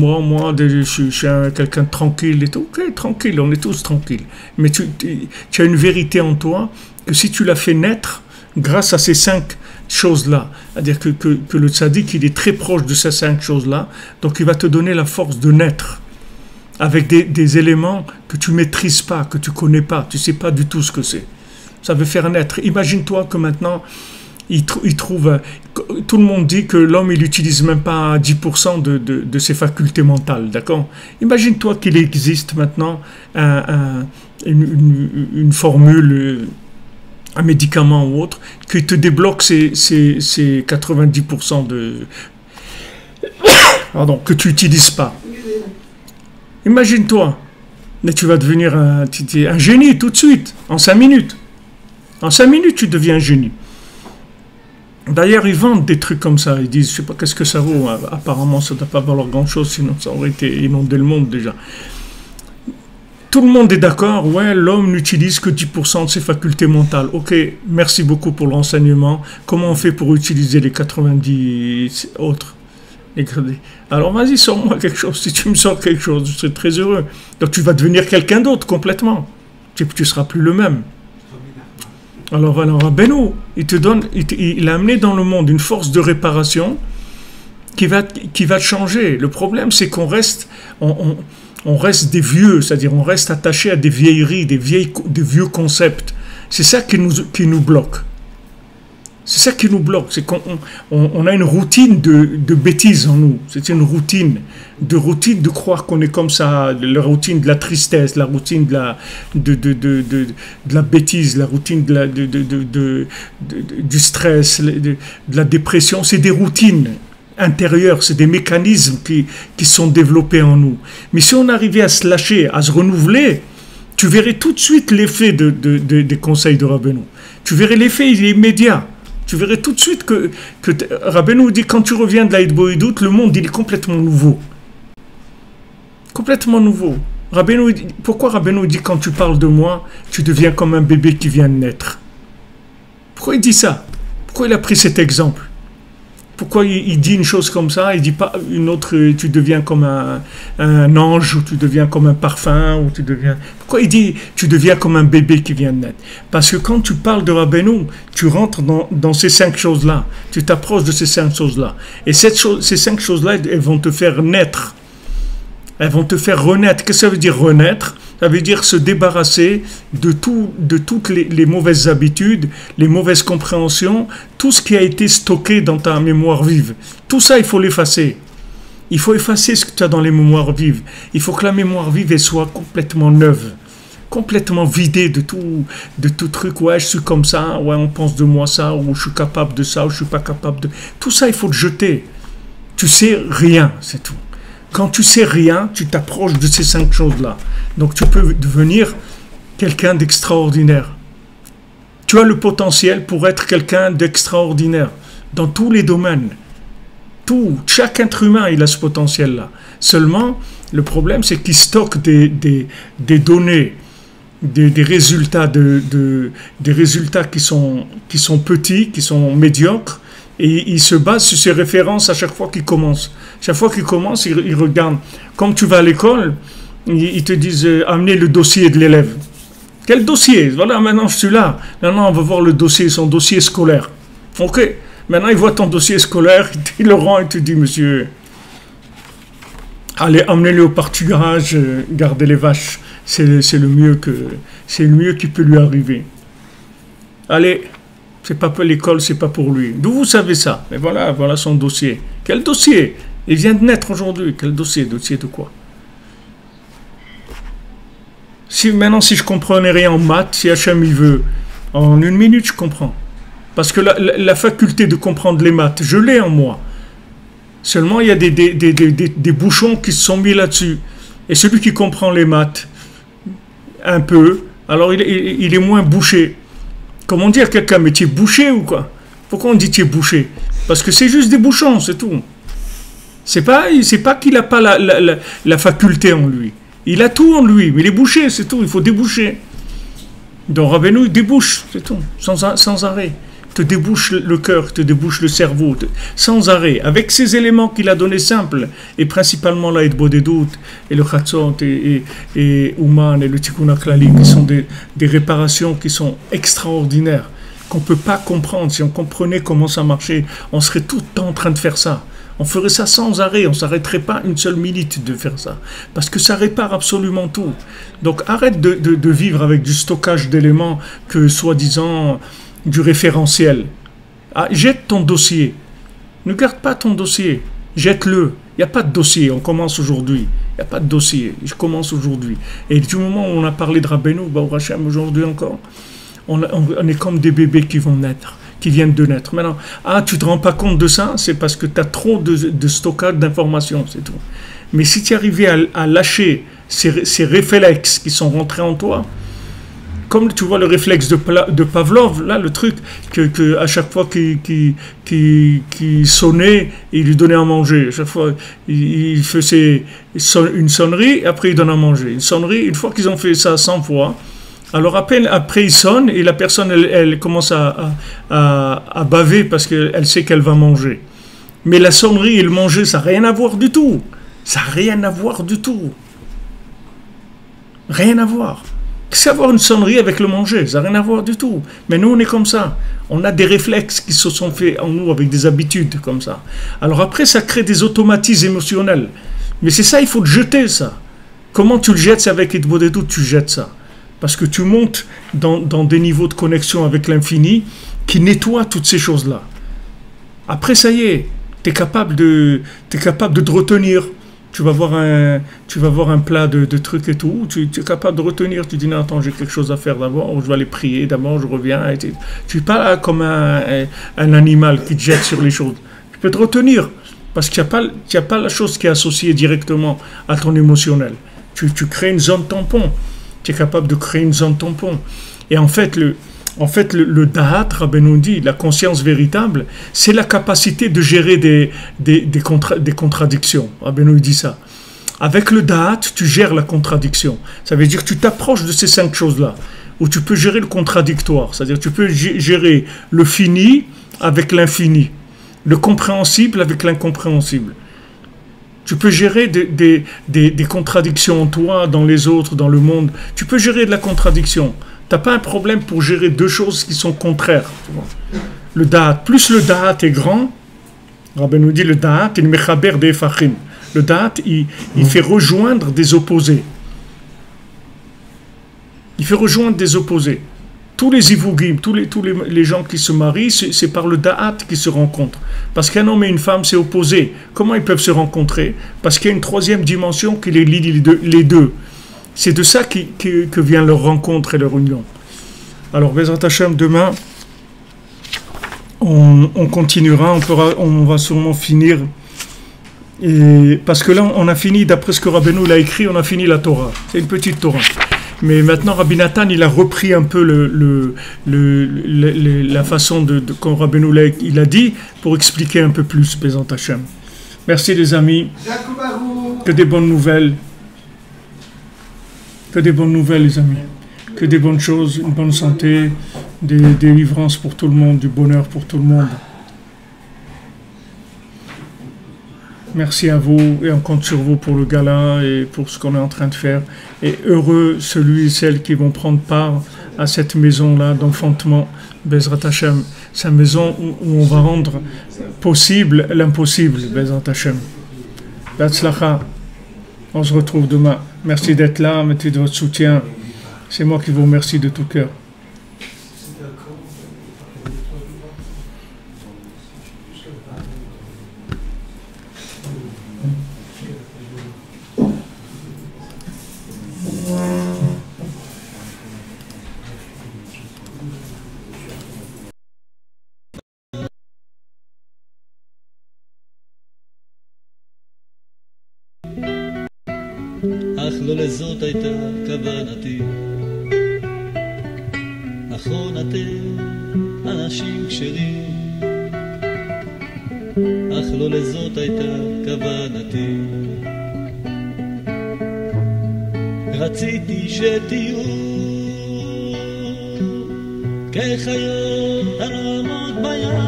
je suis quelqu'un de tranquille. » et tout. Ok, tranquille, on est tous tranquilles. Mais tu as une vérité en toi que si tu la fais naître, grâce à ces 5 choses-là, c'est-à-dire que le tzaddik, il est très proche de ces 5 choses-là, donc il va te donner la force de naître avec des éléments que tu ne maîtrises pas, que tu ne connais pas, tu ne sais pas du tout ce que c'est. Ça veut faire naître. Imagine-toi que maintenant, il trouve... Tout le monde dit que l'homme, il n'utilise même pas 10% de ses facultés mentales, d'accord? Imagine-toi qu'il existe maintenant une formule... un médicament ou autre, qui te débloque ces 90% que tu n'utilises pas. Imagine-toi, mais tu vas devenir un génie tout de suite, en 5 minutes. En 5 minutes, tu deviens un génie. D'ailleurs, ils vendent des trucs comme ça. Ils disent, je ne sais pas qu'est-ce que ça vaut. Apparemment, ça ne doit pas valoir grand-chose, sinon ça aurait été inondé le monde déjà. tout le monde est d'accord, ouais, l'homme n'utilise que 10% de ses facultés mentales. Ok, merci beaucoup pour le renseignement. Comment on fait pour utiliser les 90 autres? Alors vas-y, sors-moi quelque chose. Si tu me sors quelque chose, je serai très heureux. Donc tu vas devenir quelqu'un d'autre complètement. Tu seras plus le même. Alors Rabbeinu, il a amené dans le monde une force de réparation qui va te changer. Le problème, c'est qu'on reste, on reste des vieux, c'est-à-dire on reste attaché à des vieilleries, des vieux concepts. C'est ça qui nous bloque. C'est ça qui nous bloque, c'est qu'on a une routine de bêtises en nous. C'est une routine de croire qu'on est comme ça, la routine de la tristesse, la routine de la bêtise, la routine du stress, de la dépression. C'est des routines intérieures, c'est des mécanismes qui sont développés en nous. Mais si on arrivait à se lâcher, à se renouveler, tu verrais tout de suite l'effet des conseils de Rabbeinu. Tu verrais l'effet, il est immédiat. Tu verrais tout de suite que Rabbeinu dit, quand tu reviens de la Hitboïdout, le monde il est complètement nouveau. Complètement nouveau. Pourquoi Rabbeinu dit, quand tu parles de moi, tu deviens comme un bébé qui vient de naître? Pourquoi il dit ça? Pourquoi il a pris cet exemple? Pourquoi il dit une chose comme ça, il dit pas une autre, tu deviens comme un ange, ou tu deviens comme un parfum, ou tu deviens... Pourquoi il dit, tu deviens comme un bébé qui vient de naître? Parce que quand tu parles de Rabbeinu, tu rentres dans ces 5 choses-là, tu t'approches de ces 5 choses-là. Et ces 5 choses-là, elles vont te faire naître. Elles vont te faire renaître. Qu'est-ce que ça veut dire renaître? Ça veut dire se débarrasser de toutes les mauvaises habitudes, les mauvaises compréhensions, tout ce qui a été stocké dans ta mémoire vive. Tout ça, il faut l'effacer. Il faut effacer ce que tu as dans les mémoires vives. Il faut que la mémoire vive elle soit complètement neuve, complètement vidée de tout truc. Ouais, je suis comme ça, ouais, on pense de moi ça, ou je suis capable de ça, ou je suis pas capable de... Tout ça, il faut le jeter. Tu sais rien, c'est tout. Quand tu sais rien, tu t'approches de ces 5 choses-là. Donc tu peux devenir quelqu'un d'extraordinaire. Tu as le potentiel pour être quelqu'un d'extraordinaire dans tous les domaines. Chaque être humain, il a ce potentiel-là. Seulement, le problème, c'est qu'il stocke des données, des résultats, des résultats qui sont petits, qui sont médiocres, et il se base sur ses références à chaque fois qu'il commence. Chaque fois qu'il commence, il regarde. Comme tu vas à l'école, ils te disent amenez le dossier de l'élève. Quel dossier? Voilà, maintenant je suis là. Maintenant, on va voir le dossier, son dossier scolaire. Ok. Maintenant, il voit ton dossier scolaire, il le rend et te dit, monsieur, allez, emmenez-le au pâturage, gardez les vaches. C'est le mieux qui peut lui arriver. Allez. C'est pas pour l'école, c'est pas pour lui. D'où vous savez ça? Mais voilà son dossier. Quel dossier? Il vient de naître aujourd'hui. Quel dossier? Dossier de quoi? Maintenant, si je comprenais rien en maths, si Hachem il veut, en 1 minute, je comprends. Parce que la faculté de comprendre les maths, je l'ai en moi. Seulement, il y a des bouchons qui se sont mis là-dessus. Et celui qui comprend les maths, un peu, alors il est moins bouché. Comment dire quelqu'un, mais tu es bouché ou quoi? Pourquoi on dit tu es bouché? Parce que c'est juste des bouchons, c'est tout. C'est pas qu'il n'a pas la faculté en lui. Il a tout en lui, mais il est bouché, c'est tout. Il faut déboucher. Donc Rabbeinu, il débouche, c'est tout, sans arrêt. Te débouche le cœur, te débouche le cerveau, sans arrêt. Avec ces éléments qu'il a donnés simples, et principalement la Hitboïdout, et le Chatzot, et Ouman, et le Tikkun HaKlali, qui sont des réparations qui sont extraordinaires, qu'on ne peut pas comprendre. Si on comprenait comment ça marchait, on serait tout le temps en train de faire ça. On ferait ça sans arrêt, on ne s'arrêterait pas une seule minute de faire ça. Parce que ça répare absolument tout. Donc arrête de vivre avec du stockage d'éléments que, soi-disant, du référentiel. Ah, jette ton dossier. Ne garde pas ton dossier. Jette-le. Il n'y a pas de dossier. On commence aujourd'hui. Il n'y a pas de dossier. Je commence aujourd'hui. Et du moment où on a parlé de Rabbeinu, Baruch Hashem, aujourd'hui encore, on est comme des bébés qui vont naître, qui viennent de naître. Maintenant, tu ne te rends pas compte de ça, c'est parce que tu as trop de stockage d'informations, c'est tout. Mais si tu arrivais à lâcher ces réflexes qui sont rentrés en toi, comme tu vois le réflexe de Pavlov, là, le truc que à chaque fois qu'il sonnait, il lui donnait à manger. À chaque fois, il faisait une sonnerie, après il donne à manger. Une sonnerie, une fois qu'ils ont fait ça 100 fois, alors après il sonne et la personne, elle commence à baver parce qu'elle sait qu'elle va manger. Mais la sonnerie et le manger, ça n'a rien à voir du tout. Ça n'a rien à voir du tout. Rien à voir. Qu'est-ce qu'avoir une sonnerie avec le manger? Ça n'a rien à voir du tout. Mais nous, on est comme ça. On a des réflexes qui se sont faits en nous avec des habitudes comme ça. Alors après, ça crée des automatismes émotionnels. Mais c'est ça, il faut le jeter, ça. Comment tu le jettes? C'est avec Hitbodedut, tu jettes ça. Parce que tu montes dans des niveaux de connexion avec l'infini qui nettoient toutes ces choses-là. Après, ça y est, tu es capable de te retenir. Tu vas voir un plat de trucs et tout, tu es capable de retenir, tu dis non, attends, j'ai quelque chose à faire d'abord, je vais aller prier, d'abord je reviens. Tu n'es pas là comme un animal qui te jette sur les choses. Tu peux te retenir, parce qu'il n'y a pas la chose qui est associée directement à ton émotionnel. Tu crées une zone tampon, tu es capable de créer une zone tampon. Et en fait, le Da'at, Rabbeinu dit, la conscience véritable, c'est la capacité de gérer des contradictions. Rabbeinu dit ça. Avec le Da'at, tu gères la contradiction. Ça veut dire que tu t'approches de ces 5 choses-là, où tu peux gérer le contradictoire. C'est-à-dire que tu peux gérer le fini avec l'infini, le compréhensible avec l'incompréhensible. Tu peux gérer des contradictions en toi, dans les autres, dans le monde. Tu peux gérer de la contradiction. Tu n'as pas un problème pour gérer 2 choses qui sont contraires. Le Da'at, plus le Da'at est grand, Rabbeinu dit le Da'at, il mechaber des fachim. Le Da'at, il fait rejoindre des opposés. Il fait rejoindre des opposés. Tous les ivugim, tous les gens qui se marient, c'est par le Da'at qu'ils se rencontrent. Parce qu'un homme et une femme, c'est opposé. Comment ils peuvent se rencontrer? Parce qu'il y a une 3e dimension qui les lie les deux. C'est de ça que vient leur rencontre et leur union. Alors, Bezrat Hashem, demain, on continuera, on va sûrement finir. Et parce que là, on a fini, d'après ce que Rabbeinu l'a écrit, on a fini la Torah. C'est une petite Torah. Mais maintenant, Rabbi Nathan, il a repris un peu la façon comme Rabbeinu il a dit, pour expliquer un peu plus, Bezrat Hashem. Merci les amis. Que des bonnes nouvelles. Que des bonnes nouvelles, les amis. Que des bonnes choses, une bonne santé, des délivrances pour tout le monde, du bonheur pour tout le monde. Merci à vous et on compte sur vous pour le gala et pour ce qu'on est en train de faire. Et heureux celui et celle qui vont prendre part à cette maison-là d'enfantement, Bezrat Hashem. C'est une maison où on va rendre possible l'impossible, Bezrat Hashem. Be'atzlacha. On se retrouve demain. Merci d'être là, merci de votre soutien. C'est moi qui vous remercie de tout cœur. אך לא לזאת הייתה כוונתי. נכון אתם אנשים כשרים, אך לא לזאת הייתה כוונתי. רציתי שתהיו כחיות הנועמות בים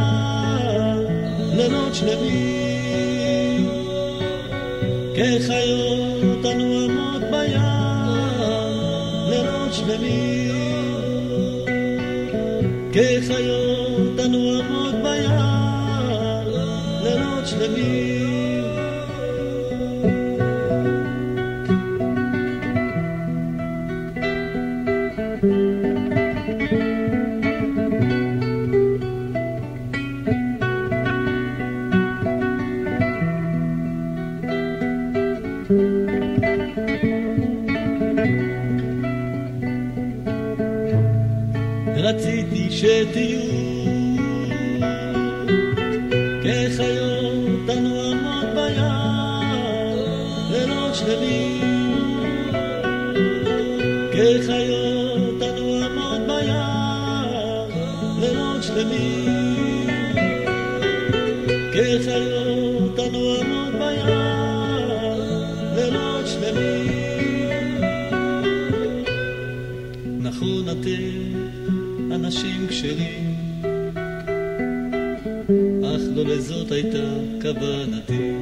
לילות שלמים, כחיות הנועמות בים לילות שלמים, כחיות הנועמות בים לילות שלמים. רציתי שתהיו כחיות הנועמות בים לילות שלמים, כחיות הנועמות אותנו עמוד בים לילות שלמים. נכון אתם אנשים כשרים, אך לא לזאת הייתה כוונתי.